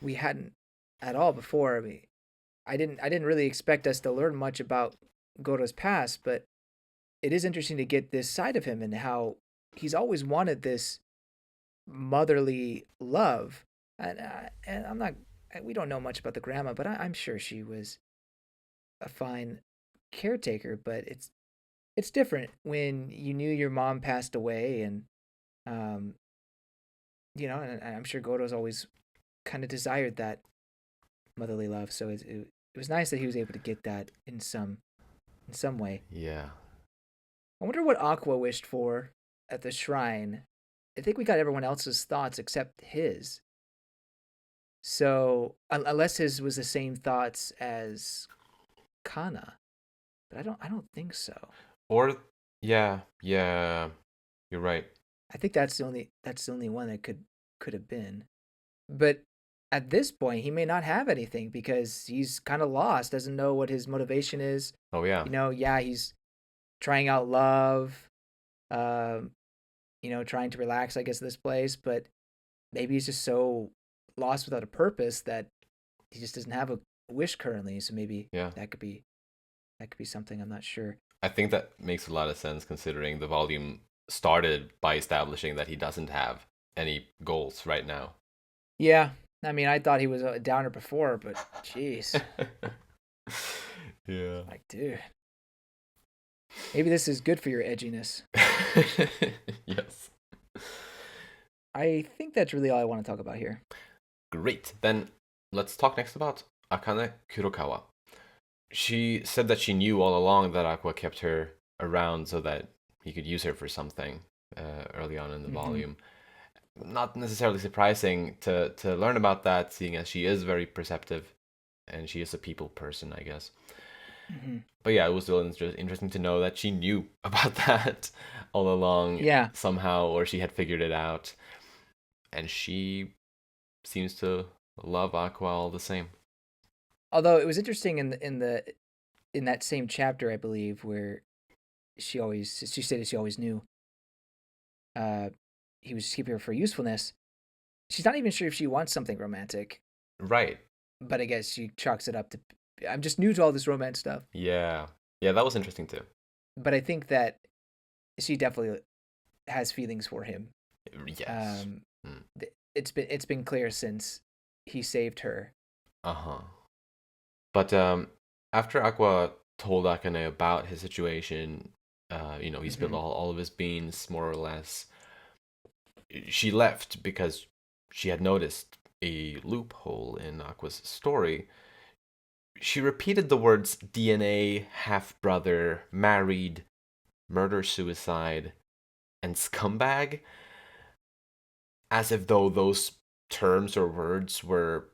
we hadn't at all before. I mean, I didn't really expect us to learn much about Goro's past, but it is interesting to get this side of him and how he's always wanted this motherly love. And I'm not. We don't know much about the grandma, but I'm sure she was a fine caretaker. But it's different when you knew your mom passed away, and um, you know, and I'm sure Goto's always kind of desired that motherly love. So it was nice that he was able to get that in some way. Yeah. I wonder what Aqua wished for at the shrine. I think we got everyone else's thoughts except his. So unless his was the same thoughts as Kana, but I don't think so. Or yeah, yeah. You're right. I think that's the only one that could have been. But at this point, he may not have anything because he's kind of lost, doesn't know what his motivation is. Oh yeah. You know, yeah, he's trying out love, um, you know, trying to relax, I guess, this place, but maybe he's just so lost without a purpose that he just doesn't have a wish currently. So maybe Yeah. that could be something. I'm not sure. I think that makes a lot of sense considering the volume started by establishing that he doesn't have any goals right now. Yeah, I mean, I thought he was a downer before, but jeez, Yeah. like, dude, maybe this is good for your edginess. Yes. I think that's really all I want to talk about here. Great. Then let's talk next about Akane Kurokawa. She said that she knew all along that Aqua kept her around so that he could use her for something early on in the Hmm. volume. Not necessarily surprising to learn about that, seeing as she is very perceptive and she is a people person, I guess. Hmm. But yeah, it was still interesting to know that she knew about that all along Yeah, somehow, or she had figured it out. And she seems to love Aqua all the same. although it was interesting in that same chapter, I believe, where she stated she always knew uh he was just keeping her for usefulness. She's not even sure if she wants something romantic, Right. but I guess she chalks it up to I'm just new to all this romance stuff. Yeah. Yeah, that was interesting too. But I think that she definitely has feelings for him. Yes. Mm. It's been clear since he saved her. Uh-huh. But after Aqua told Akane about his situation, he spilled Hmm. all of his beans, more or less. She left because she had noticed a loophole in Aqua's story. She repeated the words DNA, half brother, married, murder suicide, and scumbag as if though those terms or words were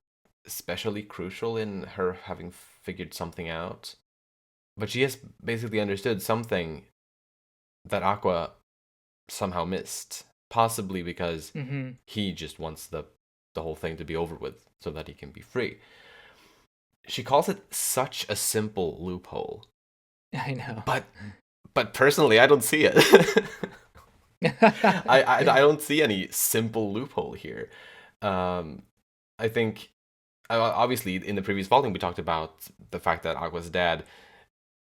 especially crucial in her having figured something out. But she has basically understood something that Aqua somehow missed, possibly because Mm-hmm. he just wants the whole thing to be over with so that he can be free. She calls it such a simple loophole, I know. but personally, I don't see it. I don't see any simple loophole here. Um, I think obviously in the previous volume we talked about the fact that Aqua's dad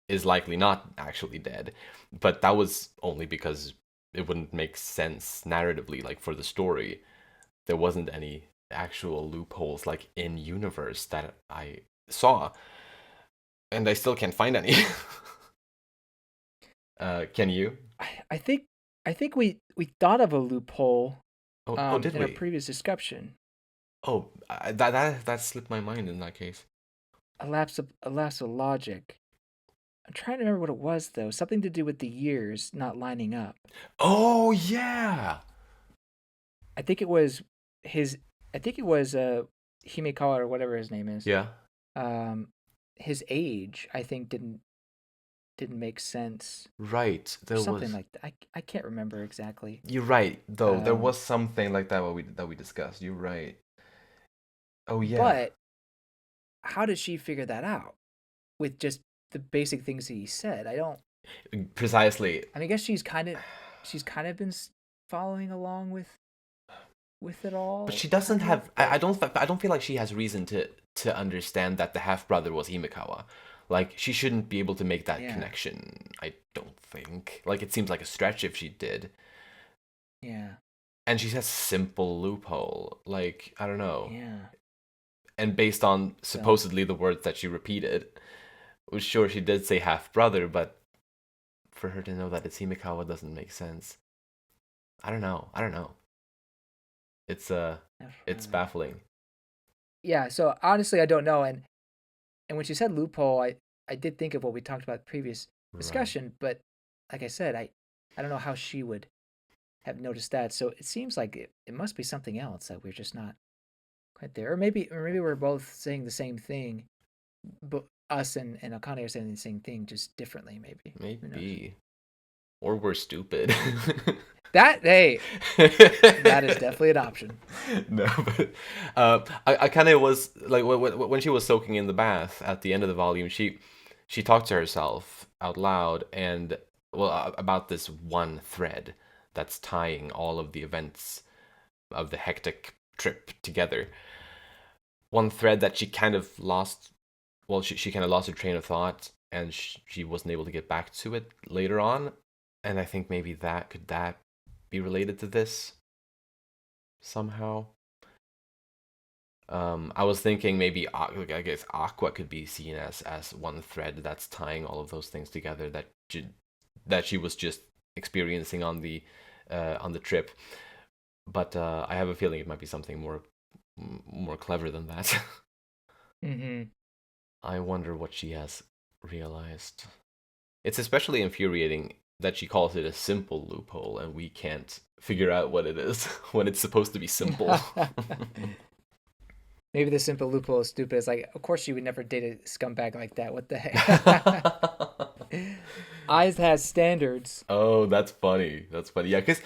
is likely not actually dead, but that was only because it wouldn't make sense narratively, like for the story. There wasn't any actual loopholes like in universe that I saw, and I still can't find any. Can you? I think we thought of a loophole Oh, did in our we? previous discussion. Oh, that slipped my mind in that case. A lapse of logic. I'm trying to remember what it was though. Something to do with the years not lining up. Oh yeah. I think it was his. I think it was Himekawa or whatever his name is. Yeah. Um, his age I think didn't make sense. Right. Or There something was. like that. I can't remember exactly. You're right, though. There Um, was something like that we discussed. You're right. Oh yeah. but how did she figure that out with just the basic things he said? I don't. Precisely. I mean, I guess she's kind of been following along with it But all, she doesn't kind of. have. But I don't feel like she has reason to understand that the half brother was Himekawa. Like she shouldn't be able to make that yeah, connection. I don't think. Like it seems like a stretch if she did. yeah, And she says simple loophole. Like I don't know. yeah. And based on So supposedly the words that she repeated, was sure she did say half brother, but for her to know that it's Himekawa doesn't make sense. I don't know. I don't know. It's it's baffling. yeah. So honestly, I don't know. And when she said loophole, I did think of what we talked about previous Right. discussion. But like I said, I don't know how she would have noticed that. So it seems like it must be something else that we're just not quite there. Or maybe we're both saying the same thing, but us and Akane are saying the same thing, just differently. Maybe. Who knows? Maybe. Or we're stupid. That hey, that is definitely an option. No, but I kind of was like when she was soaking in the bath at the end of the volume, she talked to herself out loud and well about this one thread that's tying all of the events of the hectic trip together. One thread that she kind of lost. Well, she kind of lost her train of thought and she wasn't able to get back to it later on. And I think maybe that be related to this somehow. I was thinking maybe I guess Aqua could be seen as one thread that's tying all of those things together that she was just experiencing on the trip. But I have a feeling it might be something more clever than that. Mm-hmm. I wonder what she has realized. It's especially infuriating that she calls it a simple loophole and we can't figure out what it is when it's supposed to be simple. Maybe the simple loophole is stupid. It's like, of course you would never date a scumbag like that. What the heck? Eyes has standards. Oh, that's funny. That's funny. Yeah, cause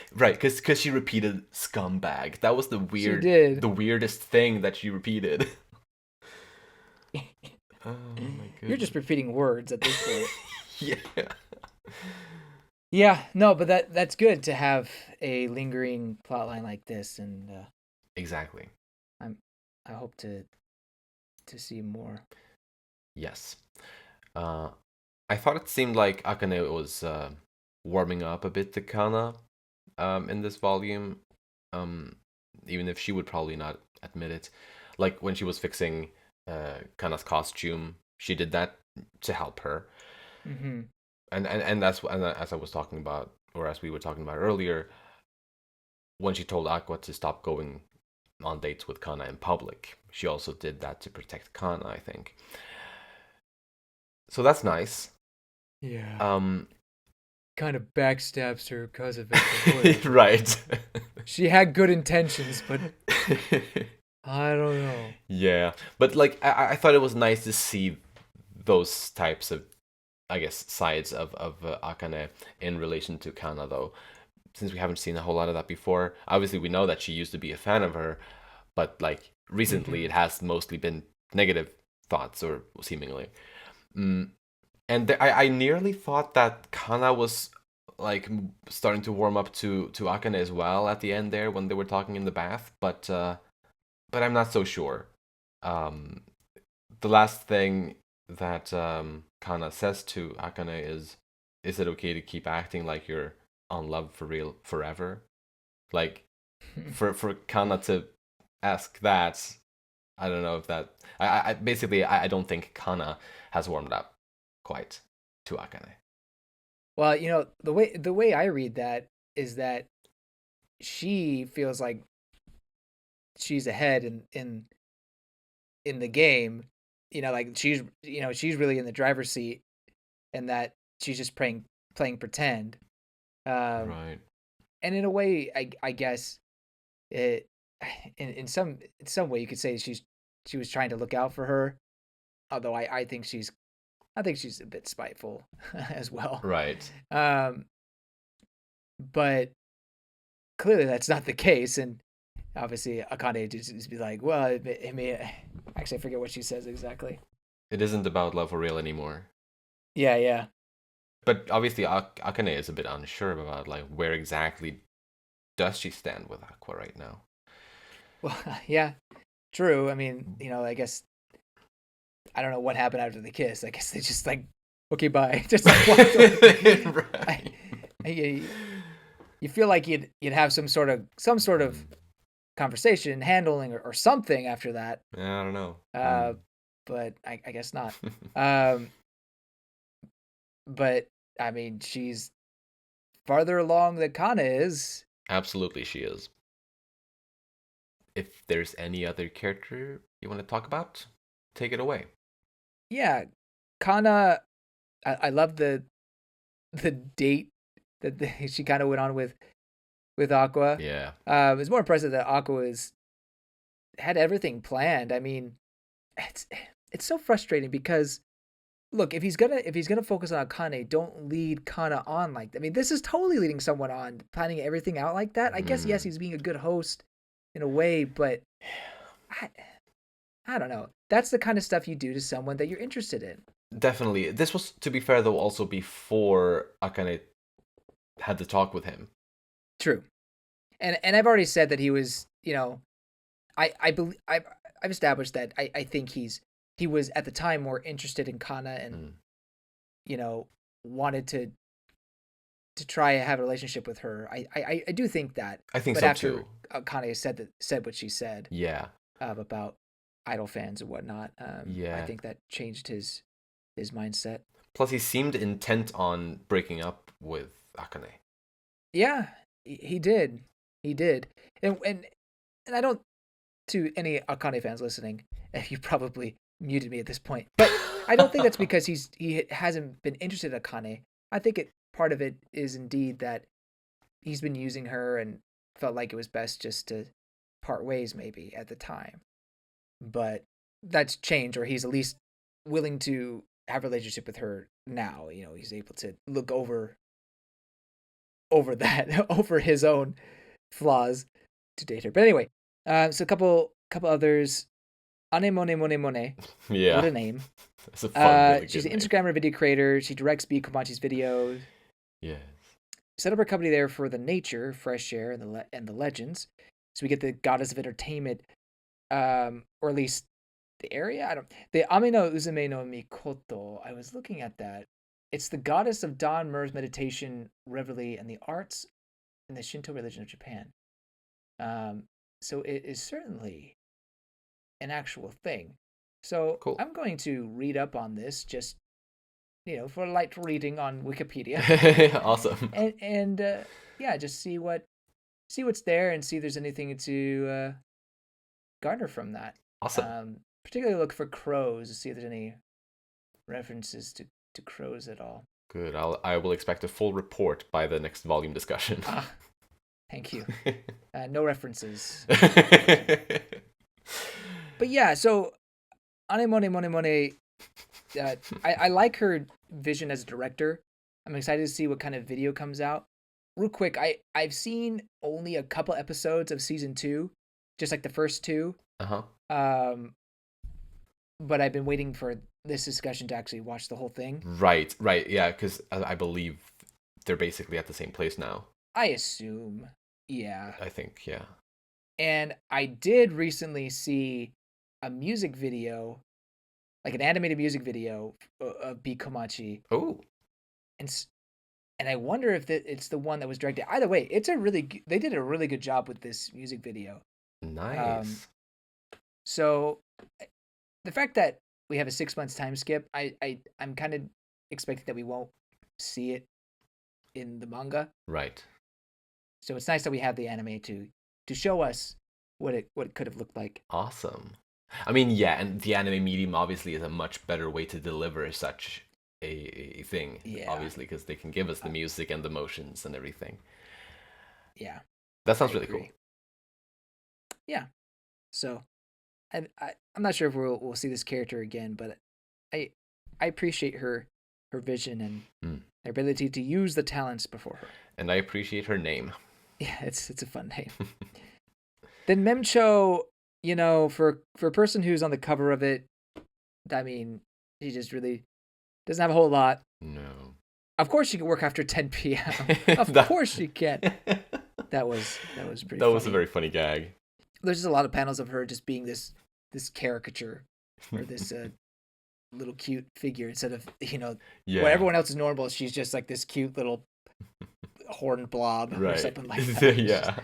she repeated scumbag. That was She did. the weirdest thing that she repeated. Oh my You're just goodness. repeating words at this point. Yeah. Yeah, no, but that's good to have a lingering plotline like this, and Exactly. I'm I hope to see more. Yes. Uh, I thought it seemed like Akane was warming up a bit to Kana in this volume, um, even if she would probably not admit it. Like when she was fixing Kana's costume, she did that to help her. Mm-hmm. And as I was talking about, or as we were talking about earlier, when she told Aqua to stop going on dates with Kana in public. She also did that to protect Kana, I think. So that's nice. Yeah. Um, Kind of backstabs her because of it. right. She had good intentions, but I don't know. Yeah, but like I thought it was nice to see those types of, I guess, sides of Akane in relation to Kana, though, since we haven't seen a whole lot of that before. Obviously, we know that she used to be a fan of her, but like recently, it has mostly been negative thoughts, or seemingly. Mm. And I nearly thought that Kana was like starting to warm up to Akane as well at the end there when they were talking in the bath, but I'm not so sure. Um, the last thing that Kana says to Akane is it okay to keep acting like you're on love for real forever? Like, for Kana to ask that, I don't know if that. I basically I don't think Kana has warmed up quite to Akane. Well, the way I read that is that she feels like she's ahead in the game. Like she's really in the driver's seat, and that she's just playing pretend. Right. And in a way, I guess it in some way you could say she was trying to look out for her. Although I think she's a bit spiteful as well. Right. But clearly that's not the case, and obviously Akane just be like, well, it may actually I forget what she says exactly. It isn't about love for real anymore. Yeah, yeah. But obviously, Akane is a bit unsure about like where exactly does she stand with Aqua right now. Well, yeah, true. I mean, I guess I don't know what happened after the kiss. I guess they just like, okay, bye, just like walked away. Right. You feel like you'd have some sort of conversation, handling, or something after that. Yeah, I don't know. But I guess not. Um, but I mean, she's farther along than Kana is. Absolutely, she is. If there's any other character you want to talk about, take it away. Yeah, Kana. I love the date that she kind of went on with Aqua. Yeah. It's more impressive that Aqua had everything planned. I mean, it's so frustrating because look, if he's gonna focus on Akane, don't lead Kana on like that. I mean, this is totally leading someone on, planning everything out like that. I guess yes, he's being a good host in a way, but I don't know. That's the kind of stuff you do to someone that you're interested in. Definitely. This was, to be fair, though, also before Akane had the talk with him. True, and I've already said that he was, I believe I've established that I think he was at the time more interested in Kana and wanted to try and have a relationship with her. I do think that. I think but so after too. Akane said what she said. Yeah. About idol fans and whatnot. Yeah. I think that changed his mindset. Plus, he seemed intent on breaking up with Akane. Yeah, he did. He did. And I don't, to any Akane fans listening, you probably muted me at this point, but I don't think that's because he hasn't been interested in Akane. I think part of it is indeed that he's been using her and felt like it was best just to part ways maybe at the time. But that's changed, or he's at least willing to have a relationship with her now. He's able to look over that, over his own flaws to date her. But anyway, so a couple others. Anemone. Yeah. What a name. That's a fun, really she's an name. Instagrammer, video creator. She directs B. Komachi's videos. Yes. Set up her company there for the nature, fresh air, and the legends. So we get the goddess of entertainment, or at least the area. The Ame no Uzume no Mikoto. I was looking at that. It's the goddess of dawn, mirth, meditation, reveille, and the arts in the Shinto religion of Japan. So it is certainly an actual thing. So cool. I'm going to read up on this, just for light reading on Wikipedia. Awesome. And yeah, just see what's there and see if there's anything to garner from that. Awesome. Particularly look for crows to see if there's any references to crows at all. Good. I will expect a full report by the next volume discussion. Thank you. No references. But yeah, so Anemone Monemone, I like her vision as a director. I'm excited to see what kind of video comes out. Real quick, I've seen only a couple episodes of season 2, just like the first 2. But I've been waiting for this discussion to actually watch the whole thing. Right, yeah, because I believe they're basically at the same place now. I assume, yeah. I think, yeah. And I did recently see a music video, like an animated music video of Bikomachi. Oh. And I wonder if it's the one that was directed. Either way, they did a really good job with this music video. Nice. So the fact that we have a 6 months time skip, I'm kind of expecting that we won't see it in the manga. Right. So it's nice that we have the anime to show us what it could have looked like. Awesome. I mean, yeah, and the anime medium obviously is a much better way to deliver such a thing. Yeah. Obviously, because they can give us the music and the motions and everything. Yeah. That sounds really cool. Yeah. So, I'm not sure if we'll see this character again, but I appreciate her vision and her ability to use the talents before her. And I appreciate her name. Yeah, it's a fun name. Then Mem-cho, for a person who's on the cover of it, I mean, she just really doesn't have a whole lot. No. Of course she can work after 10 p.m. Of course she can. That was pretty funny. Was a very funny gag. There's just a lot of panels of her just being this caricature or this little cute figure instead of, when everyone else is normal, she's just like this cute little horned blob or something like that. Yeah.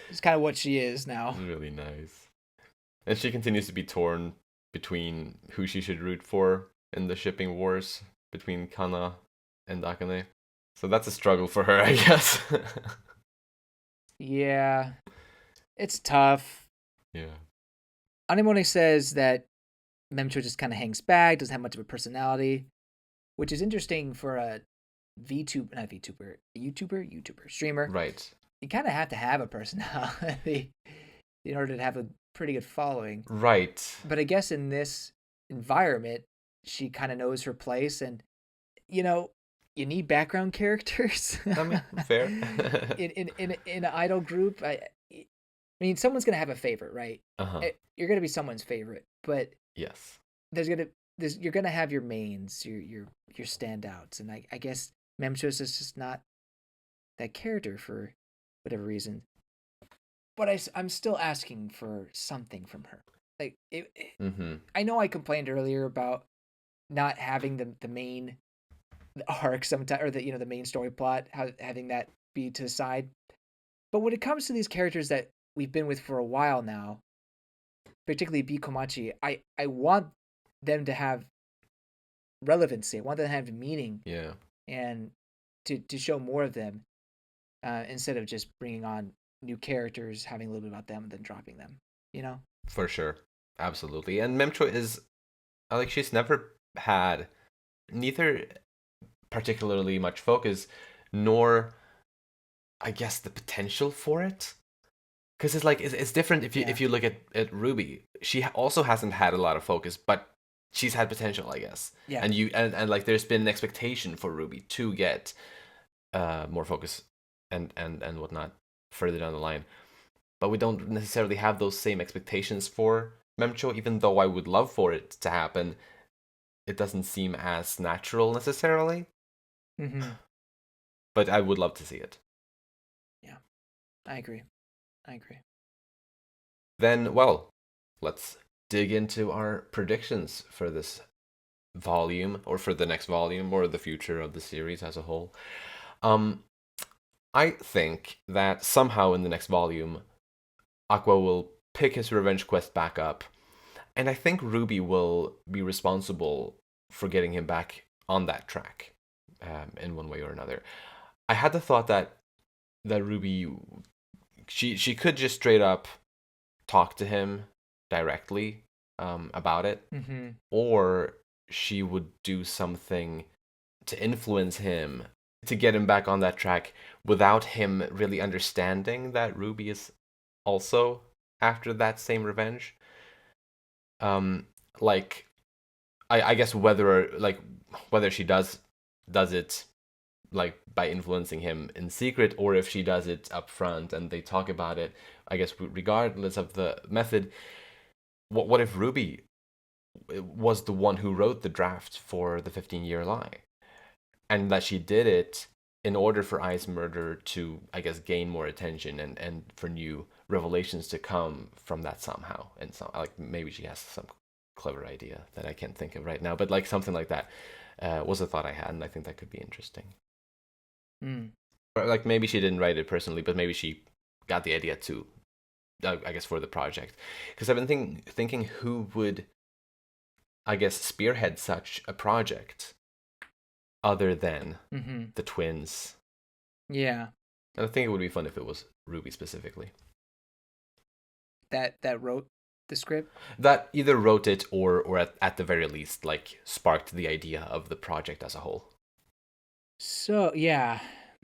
It's kind of what she is now. Really nice. And she continues to be torn between who she should root for in the shipping wars between Kana and Akane. So that's a struggle for her, I guess. Yeah. It's tough. Yeah. Anemone says that Mem-cho just kind of hangs back, doesn't have much of a personality, which is interesting for a YouTuber, streamer. Right. You kind of have to have a personality in order to have a pretty good following. Right. But I guess in this environment, she kind of knows her place, and you need background characters. I mean, fair. in an idol group, I mean, someone's gonna have a favorite, right? You're gonna be someone's favorite, but yes, you're gonna have your mains, your standouts, and I guess Mem-cho is just not that character for whatever reason. But I'm still asking for something from her. Like I know I complained earlier about not having the main arc sometimes, or the main story plot, having that be to the side. But when it comes to these characters that we've been with for a while now, particularly Bikomachi, I want them to have relevancy. I want them to have meaning. Yeah. And to show more of them, instead of just bringing on new characters, having a little bit about them, and then dropping them. For sure. Absolutely. And Mem-cho is, she's never had neither particularly much focus, nor, I guess, the potential for it. Because it's different if you look at Ruby. She also hasn't had a lot of focus, but she's had potential, I guess. Yeah. And there's been an expectation for Ruby to get more focus and whatnot further down the line. But we don't necessarily have those same expectations for Mem-cho, even though I would love for it to happen. It doesn't seem as natural necessarily. Mm-hmm. But I would love to see it. Yeah, I agree. Then, well, let's dig into our predictions for this volume, or for the next volume, or the future of the series as a whole. I think that somehow in the next volume, Aqua will pick his revenge quest back up, and I think Ruby will be responsible for getting him back on that track, in one way or another. I had the thought that Ruby, she could just straight up talk to him directly about it, Mm-hmm. or she would do something to influence him to get him back on that track without him really understanding that Ruby is also after that same revenge. Um, like I guess whether she does it like by influencing him in secret, or if she does it up front and they talk about it. I guess regardless of the method, what if Ruby was the one who wrote the draft for the 15-year lie, and that she did it in order for Ice Murder to, I guess, gain more attention and for new revelations to come from that somehow. And so, like, maybe she has some clever idea that I can't think of right now, but like something like that was a thought I had, and I think that could be interesting. Mm. Or like maybe she didn't write it personally, but maybe she got the idea too. I guess for the project, because I've been thinking who would, I guess, spearhead such a project other than Mm-hmm. the twins. Yeah. And I think it would be fun if it was Ruby specifically. That wrote the script. That either wrote it or at the very least, like, sparked the idea of the project as a whole. So yeah.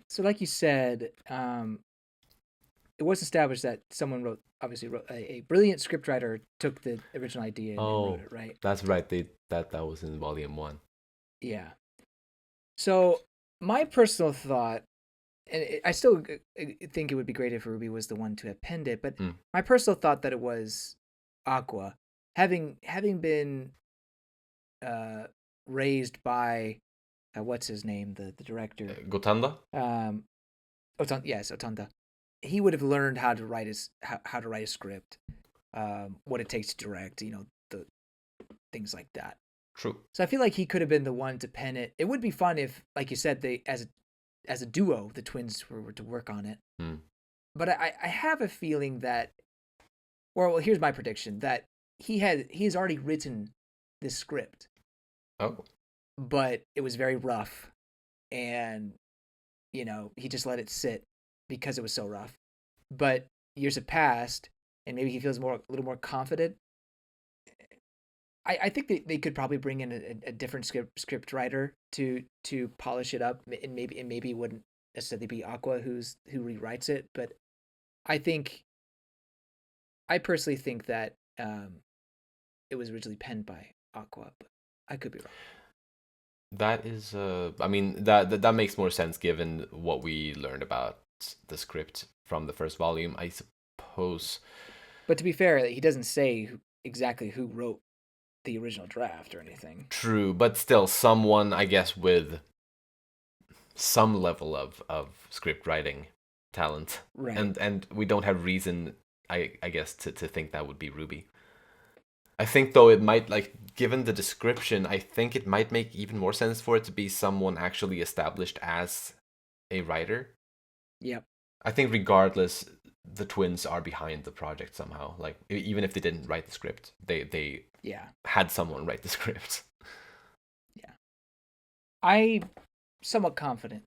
So like you said, it was established that someone obviously wrote a brilliant scriptwriter took the original idea and wrote it, right? That's right. That was in volume 1. Yeah. So my personal thought, and I still think it would be great if Ruby was the one to have penned it, but my personal thought that it was Aqua, having been raised by what's his name, the director, Gotanda. Otanda. He would have learned how to write how to write a script, what it takes to direct, the things like that. True. So I feel like he could have been the one to pen it. It would be fun if, like you said, they as a duo, the twins were to work on it. But I have a feeling that, well, here's my prediction, that he's already written this script. Oh. But it was very rough, and he just let it sit because it was so rough. But years have passed, and maybe he feels a little more confident. I think they could probably bring in a different script writer to polish it up, and maybe it wouldn't necessarily be Aqua who rewrites it, but I personally think that it was originally penned by Aqua, but I could be wrong. That is, I mean, that makes more sense given what we learned about the script from the first volume, I suppose. But to be fair, he doesn't say exactly who wrote the original draft or anything. True, but still, someone, I guess, with some level of script writing talent, right? And we don't have reason, I guess, to think that would be Ruby. I think, though, it might, like, given the description, I think it might make even more sense for it to be someone actually established as a writer. Yep. I think regardless, the twins are behind the project somehow. Like, even if they didn't write the script, they had someone write the script. Yeah. I'm somewhat confident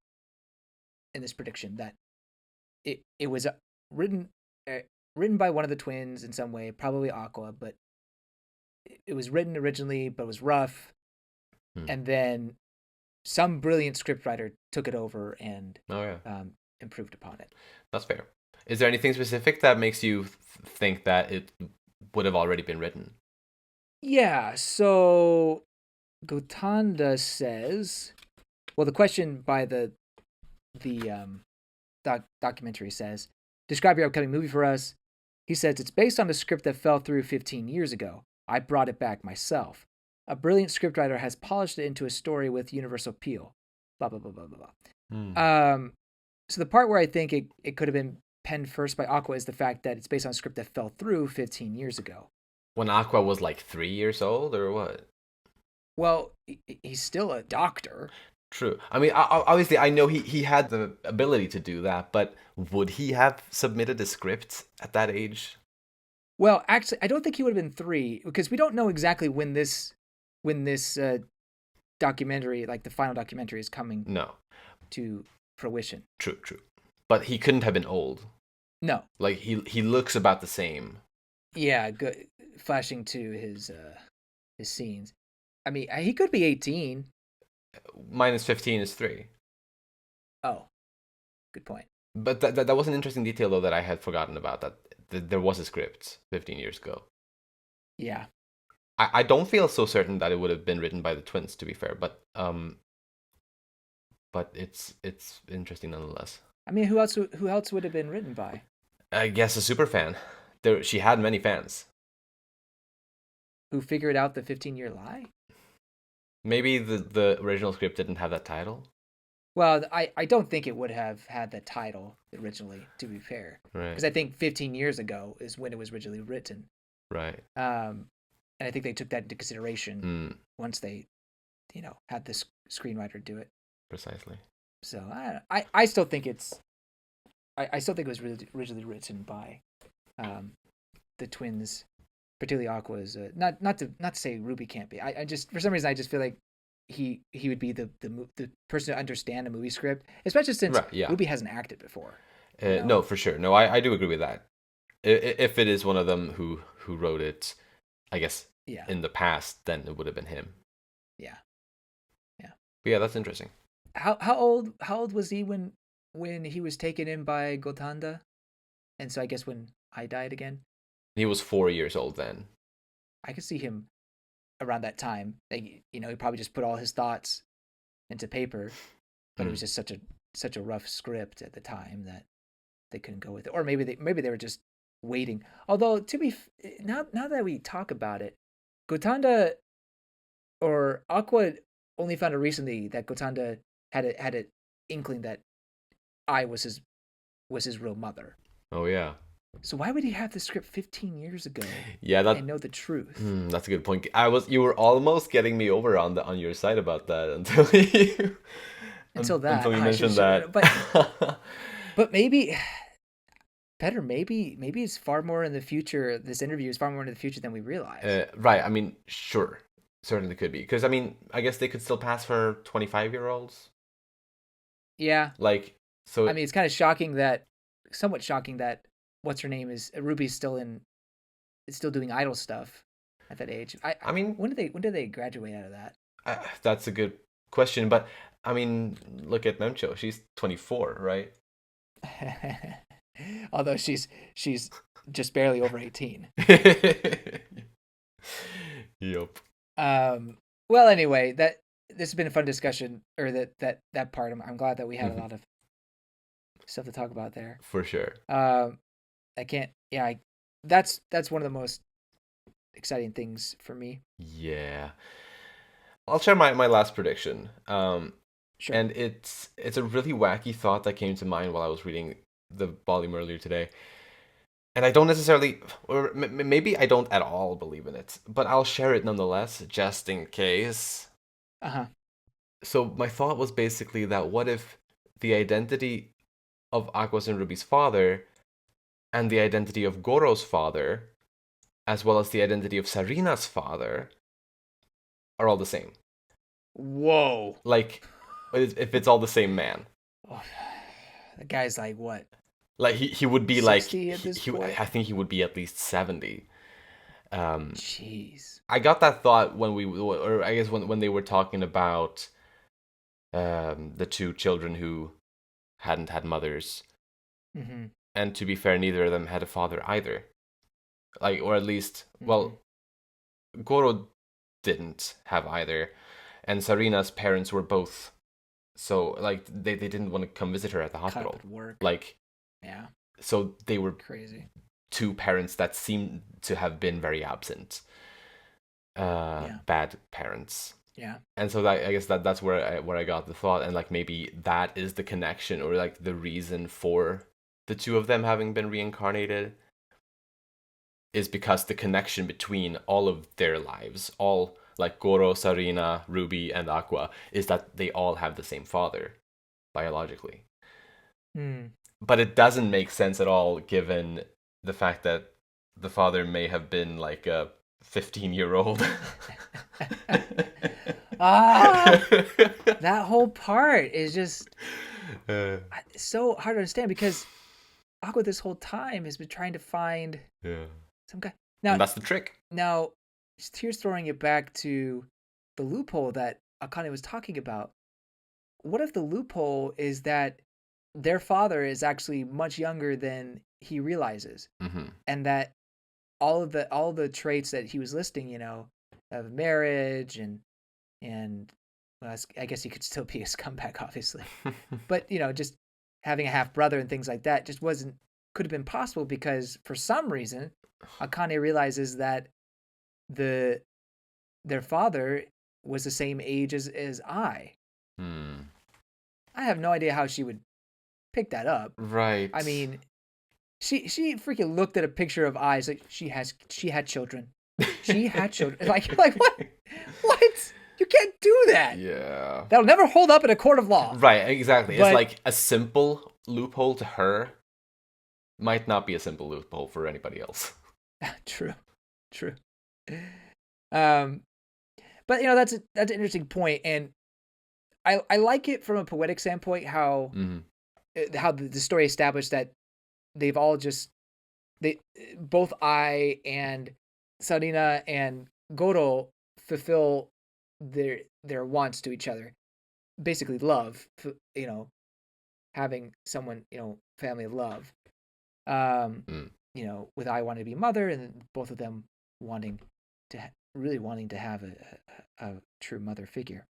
in this prediction that it was written by one of the twins in some way, probably Aqua, but it was written originally, but was rough, and then some brilliant scriptwriter took it over and improved upon it. That's fair. Is there anything specific that makes you think that it would have already been written? Yeah, so Gotanda says, well, the question by the documentary says, describe your upcoming movie for us. He says, it's based on a script that fell through 15 years ago. I brought it back myself. A brilliant scriptwriter has polished it into a story with universal appeal. Blah, blah, blah, blah, blah, blah. So the part where I think it could have been penned first by Aqua is the fact that it's based on a script that fell through 15 years ago. When Aqua was like 3 years old, or what? Well, he's still a doctor. True. I mean, obviously, I know he had the ability to do that, but would he have submitted a script at that age? Well, actually, I don't think he would have been 3, because we don't know exactly when this documentary, like the final documentary, is coming. No. To fruition. True. But he couldn't have been old. No. Like, he looks about the same. Yeah, good. flashing to his scenes. I mean, he could be 18. Minus 15 is 3. Oh, good point. But that was an interesting detail, though, that I had forgotten about, that there was a script 15 years ago. Yeah. I don't feel so certain that it would have been written by the twins, to be fair, but it's interesting nonetheless. I mean, who else would have been written by? I guess a super fan. She had many fans. Who figured out the 15-year lie? Maybe the original script didn't have that title. Well, I don't think it would have had the title originally, to be fair. Right. Because I think 15 years ago is when it was originally written. Right. And I think they took that into consideration once they, had this screenwriter do it. Precisely. So I still think I still think it was really originally written by the twins, particularly Aqua's. Not to say Ruby can't be. I just, for some reason, I just feel like he would be the person to understand a movie script, especially since Ruby hasn't acted before. No, for sure. No, I do agree with that. If it is one of them who wrote it, I guess in the past, then it would have been him. Yeah. But yeah, that's interesting. How old was he when he was taken in by Gotanda? And so I guess when I died again? He was 4 years old then. I could see him around that time. Like, he probably just put all his thoughts into paper, but it was just such a rough script at the time that they couldn't go with it. Or maybe they were just waiting. Although now that we talk about it, Gotanda or Aqua only found out recently that Gotanda had an inkling that I was his real mother. Oh yeah. So why would he have the script 15 years ago? Yeah, and know the truth. That's a good point. You were almost getting me over on your side about that until you mentioned that. But maybe it's far more in the future. This interview is far more in the future than we realize. Right. I mean, sure, certainly could be, because I mean, I guess they could still pass for 25-year-olds. Yeah. Like, so. I mean, it's kind of somewhat shocking that what's her name is Ruby's still doing idol stuff at that age. I mean, when did they graduate out of that? That's a good question, but I mean, look at Mem-cho. She's 24, right? Although she's just barely over 18. Yup. Well, anyway, this has been a fun discussion, or that part. I'm glad that we had a lot of stuff to talk about there. For sure. That's one of the most exciting things for me. Yeah. I'll share my last prediction. Sure. And it's a really wacky thought that came to mind while I was reading the volume earlier today. And I don't necessarily, or maybe I don't at all believe in it, but I'll share it nonetheless, just in case. Uh-huh. So my thought was basically that what if the identity of Aqua's and Ruby's father and the identity of Goro's father, as well as the identity of Sarina's father, are all the same. Whoa. Like, if it's all the same man. Oh, the guy's like what? Like he would be like I think he would be at least 70. Jeez. I got that thought when they were talking about the two children who hadn't had mothers. Mm-hmm. And to be fair, neither of them had a father either. Like, or at least, well, Goro didn't have either. And Sarina's parents were both, so, like, they didn't want to come visit her at the hospital. Cut up at work. Like, yeah. So they were crazy. Two parents that seemed to have been very absent. Bad parents. Yeah. And so that, I guess that's where I got the thought, and like maybe that is the connection, or like the reason for the two of them having been reincarnated, is because the connection between all of their lives, all like Goro, Sarina, Ruby, and Aqua, is that they all have the same father, biologically. But it doesn't make sense at all, given the fact that the father may have been like a 15-year-old. That whole part is just so hard to understand, because Aqua this whole time has been trying to find some guy. Now, and that's the trick. Now, here's throwing it back to the loophole that Akane was talking about. What if the loophole is that their father is actually much younger than he realizes, and that all of the traits that he was listing, of marriage and well, I guess he could still be a scumbag, obviously, but just having a half brother and things like that just could have been possible because for some reason Akane realizes that their father was the same age as I. I have no idea how she would pick that up. Right. I mean, she freaking looked at a picture of eyes like she had children. She had children. Like what? What? You can't do that. Yeah. That'll never hold up in a court of law. Right, exactly. But, it's like a simple loophole to her might not be a simple loophole for anybody else. True. But that's an interesting point, and I like it from a poetic standpoint how the story established that they've all both I and Sarina and Goro fulfill their wants to each other, basically love, having someone, family of love, with I wanting to be mother and both of them really wanting to have a true mother figure.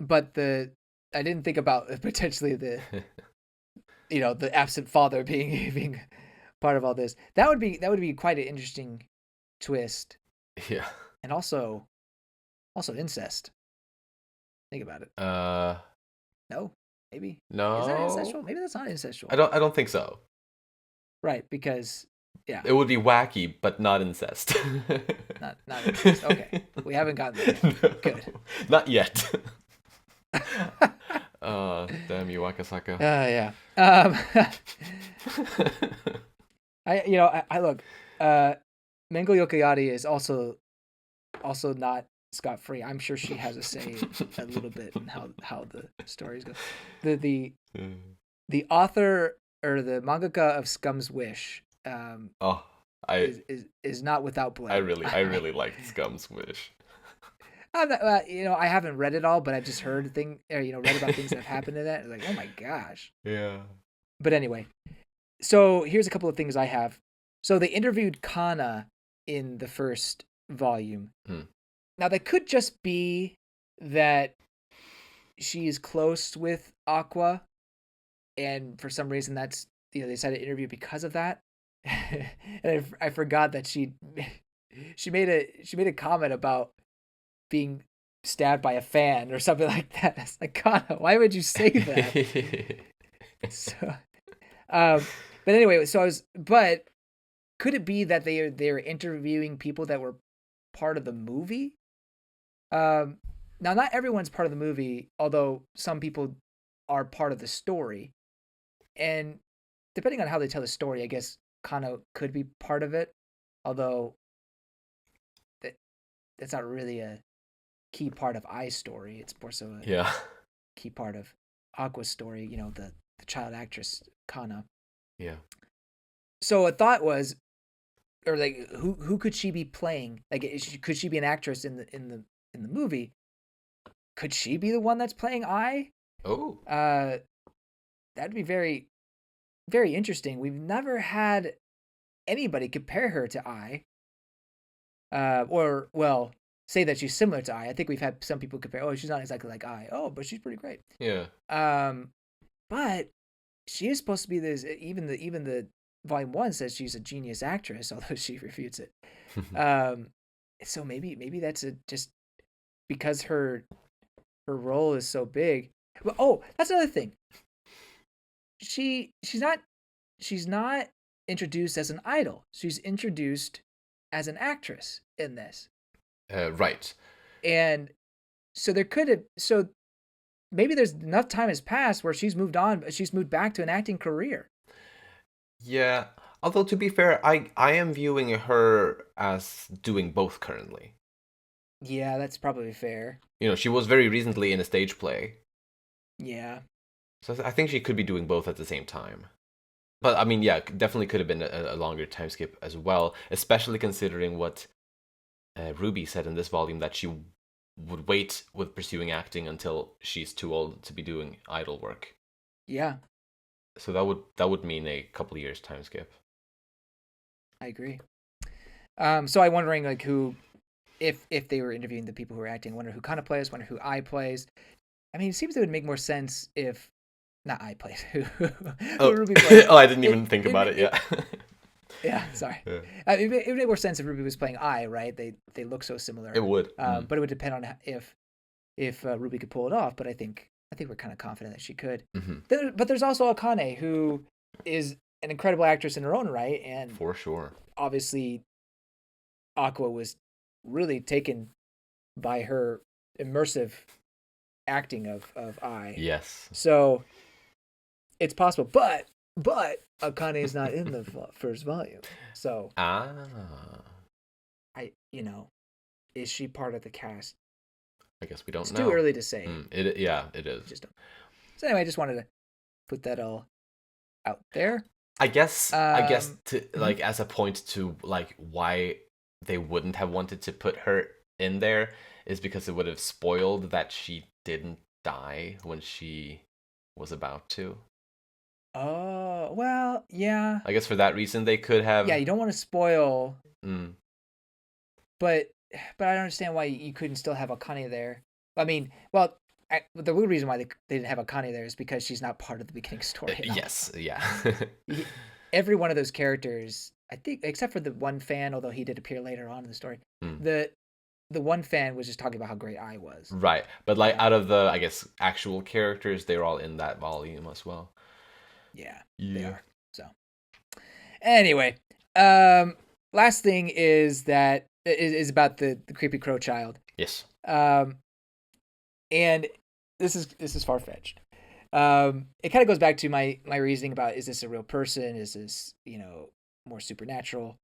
But I didn't think about potentially the the absent father being part of all this. That would be quite an interesting twist. Yeah. And also incest. Think about it. No, maybe. No. Is that incestual? Maybe that's not incestual. I don't think so. Right, because yeah. It would be wacky, but not incest. not incest. Okay. We haven't gotten there yet. No, good. Not yet. Damn you, Wakasaka. Yeah. I look. Mengo Yokoyari is also not scot-free. I'm sure she has a say a little bit in how the stories go. The author or the mangaka of Scum's Wish is not without blame. I really liked Scum's Wish. I haven't read it all, but I've just heard read about things that have happened in that. Like, oh my gosh. Yeah. But anyway, so here's a couple of things I have. So they interviewed Kana in the first volume. Now that could just be that she is close with Aqua, and for some reason that's they decided to interview because of that. And I forgot that she made a comment about being stabbed by a fan or something like that. It's like, Kana, why would you say that? So, but anyway, but could it be that they're interviewing people that were part of the movie? Now not everyone's part of the movie, although some people are part of the story. And depending on how they tell the story, I guess Kana could be part of it, although that's not really a key part of Ai's story. It's more so a key part of Aqua's story, the child actress Kana. Yeah. So a thought was, or like, who could she be playing? Like, could she be an actress in the movie? Could she be the one that's playing Ai? Oh. That'd be very, very interesting. We've never had anybody compare her to Ai. Say that she's similar to Ai. I think we've had some people compare, oh, she's not exactly like Ai. Oh, but she's pretty great. Yeah. But she is supposed to be this. Even the volume 1 says she's a genius actress, although she refutes it. So maybe that's just because her role is so big. But, oh, that's another thing. She's not introduced as an idol. She's introduced as an actress in this. Right. And so maybe there's enough time has passed where she's moved on, but she's moved back to an acting career. Yeah. Although, to be fair, I am viewing her as doing both currently. Yeah, that's probably fair. She was very recently in a stage play. Yeah. So I think she could be doing both at the same time. But I mean, yeah, definitely could have been a longer time skip as well, especially considering what Ruby said in this volume, that she would wait with pursuing acting until she's too old to be doing idol work. Yeah, So that would mean a couple of years time skip. I agree. So I'm wondering like who, if they were interviewing the people who are acting, wonder who Kana plays, wonder who I plays. I mean, it seems it would make more sense if not I plays who Ruby plays. Oh, I didn't even think about it yet. Yeah, sorry. Yeah. It would make more sense if Ruby was playing I, right? They look so similar. It would. But it would depend on if Ruby could pull it off. But I think we're kind of confident that she could. Mm-hmm. But there's also Akane, who is an incredible actress in her own right, and For sure. obviously Aqua was really taken by her immersive acting of I. Yes. So it's possible, but Akane is not in the first volume. So is she part of the cast? I guess we don't it's know. It's too early to say. It is. Just don't. So anyway, I just wanted to put that all out there. I guess to like as a point to like why they wouldn't have wanted to put her in there is because it would have spoiled that she didn't die when she was about to. Oh, well, yeah. I guess for that reason they could have. Yeah, you don't want to spoil. But I don't understand why you couldn't still have Akane there. I mean, well, the real reason why they didn't have Akane there is because she's not part of the beginning story. Yes, yeah. Every one of those characters, I think, except for the one fan, although he did appear later on in the story, the one fan was just talking about how great I was. Right, but like out of the, I guess, actual characters, they're all in that volume as well. Yeah. They are. So, anyway, last thing is that is about the creepy crow child. Yes. And this is far fetched. It kind of goes back to my reasoning about, is this a real person? Is this, more supernatural?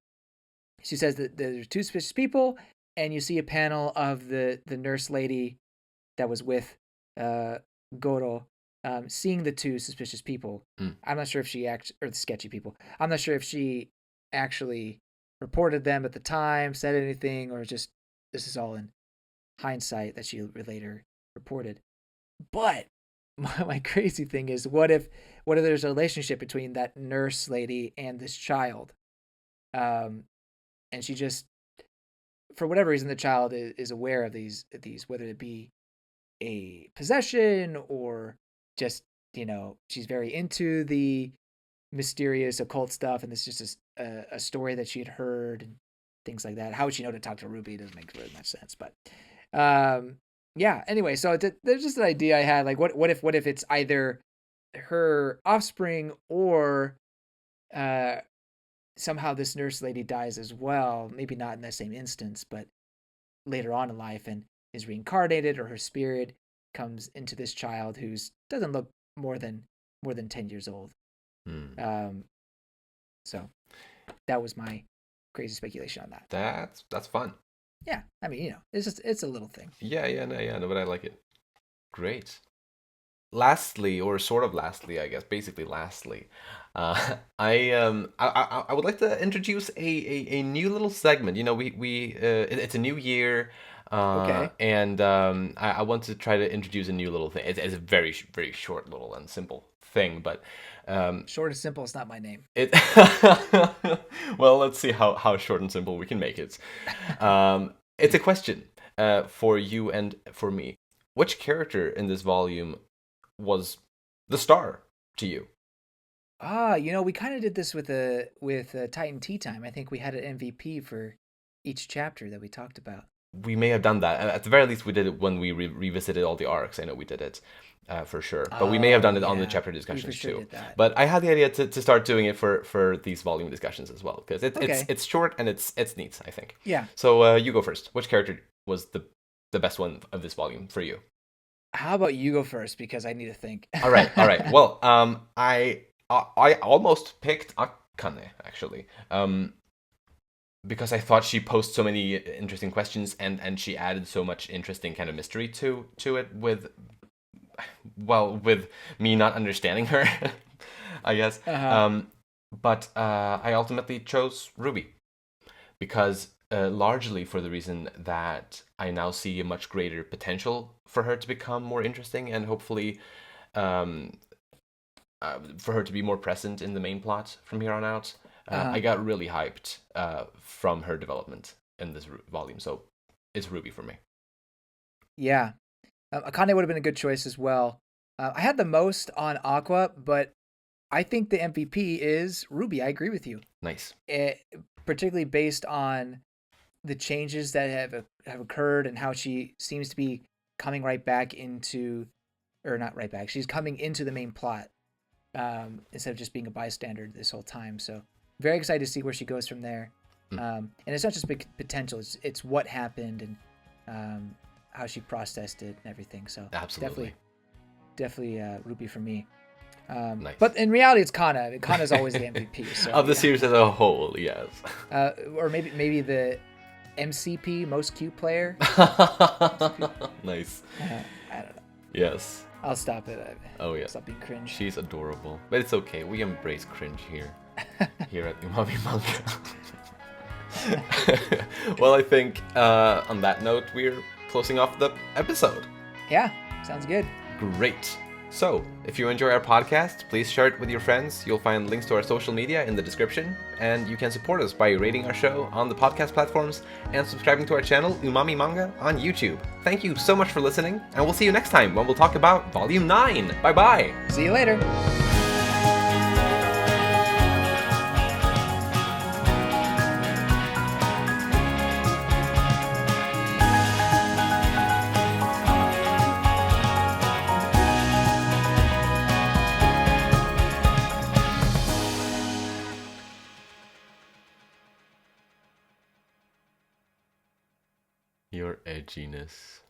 She says that there's two suspicious people, and you see a panel of the nurse lady that was with Goro seeing the two suspicious people. I'm not sure if she or the sketchy people. I'm not sure if she actually reported them at the time, said anything, or just this is all in hindsight that she later reported. But my crazy thing is, what if there's a relationship between that nurse lady and this child, and she just, for whatever reason, the child is aware of these, whether it be a possession or just, she's very into the mysterious occult stuff, and this is just a story that she had heard and things like that. How would she know to talk to Ruby? It doesn't make really much sense, but yeah. Anyway, so there's just an idea I had, like, what if it's either her offspring or somehow this nurse lady dies as well, maybe not in the same instance, but later on in life, and is reincarnated, or her spirit comes into this child who's doesn't look more than 10 years old. So that was my crazy speculation on that. That's fun. Yeah, I mean, it's a little thing. Yeah, no, but I like it. Great. Lastly, or sort of lastly, I guess, basically lastly, I would like to introduce a new little segment. It's a new year. Okay. And I want to try to introduce a new little thing. It's a very, very short little and simple thing, but short and simple is not my name. Well, let's see how short and simple we can make it. It's a question for you and for me. Which character in this volume was the star to you? We kind of did this with Titan Tea Time. I think we had an MVP for each chapter that we talked about. We may have done that. At the very least, we did it when we revisited all the arcs. I know we did it for sure. But we may have done it on the chapter discussions too. But I had the idea to start doing it for these volume discussions as well, because it's short and it's neat, I think. Yeah. So you go first. Which character was the best one of this volume for you? How about you go first, because I need to think. All right. Well, I almost picked Akane, actually. Because I thought she posed so many interesting questions, and she added so much interesting kind of mystery to it with me not understanding her, I guess. But I ultimately chose Ruby because largely for the reason that I now see a much greater potential for her to become more interesting and hopefully um, for her to be more present in the main plot from here on out. I got really hyped from her development in this volume, so it's Ruby for me. Yeah. Akane would have been a good choice as well. I had the most on Aqua, but I think the MVP is Ruby. I agree with you. Nice. Particularly based on the changes that have occurred and how she seems to be coming right back into, or not right back. She's coming into the main plot instead of just being a bystander this whole time. So very excited to see where she goes from there. And it's not just big potential; it's what happened and how she processed it and everything. So absolutely, definitely Ruby for me. Nice. But in reality, it's Kana. Kana's always the MVP. So, of the series as a whole, yes. Or maybe the MCP, most cute player. Nice. I don't know. Yes. I'll stop it. Oh yeah. Stop being cringe. She's adorable, but it's okay. We embrace cringe here at Umami Manga. Well, I think on that note, we're closing off the episode. Yeah, sounds good. Great. So, if you enjoy our podcast, please share it with your friends. You'll find links to our social media in the description, and you can support us by rating our show on the podcast platforms and subscribing to our channel, Umami Manga, on YouTube. Thank you so much for listening, and we'll see you next time when we'll talk about Volume 9. Bye-bye! See you later! Your edginess.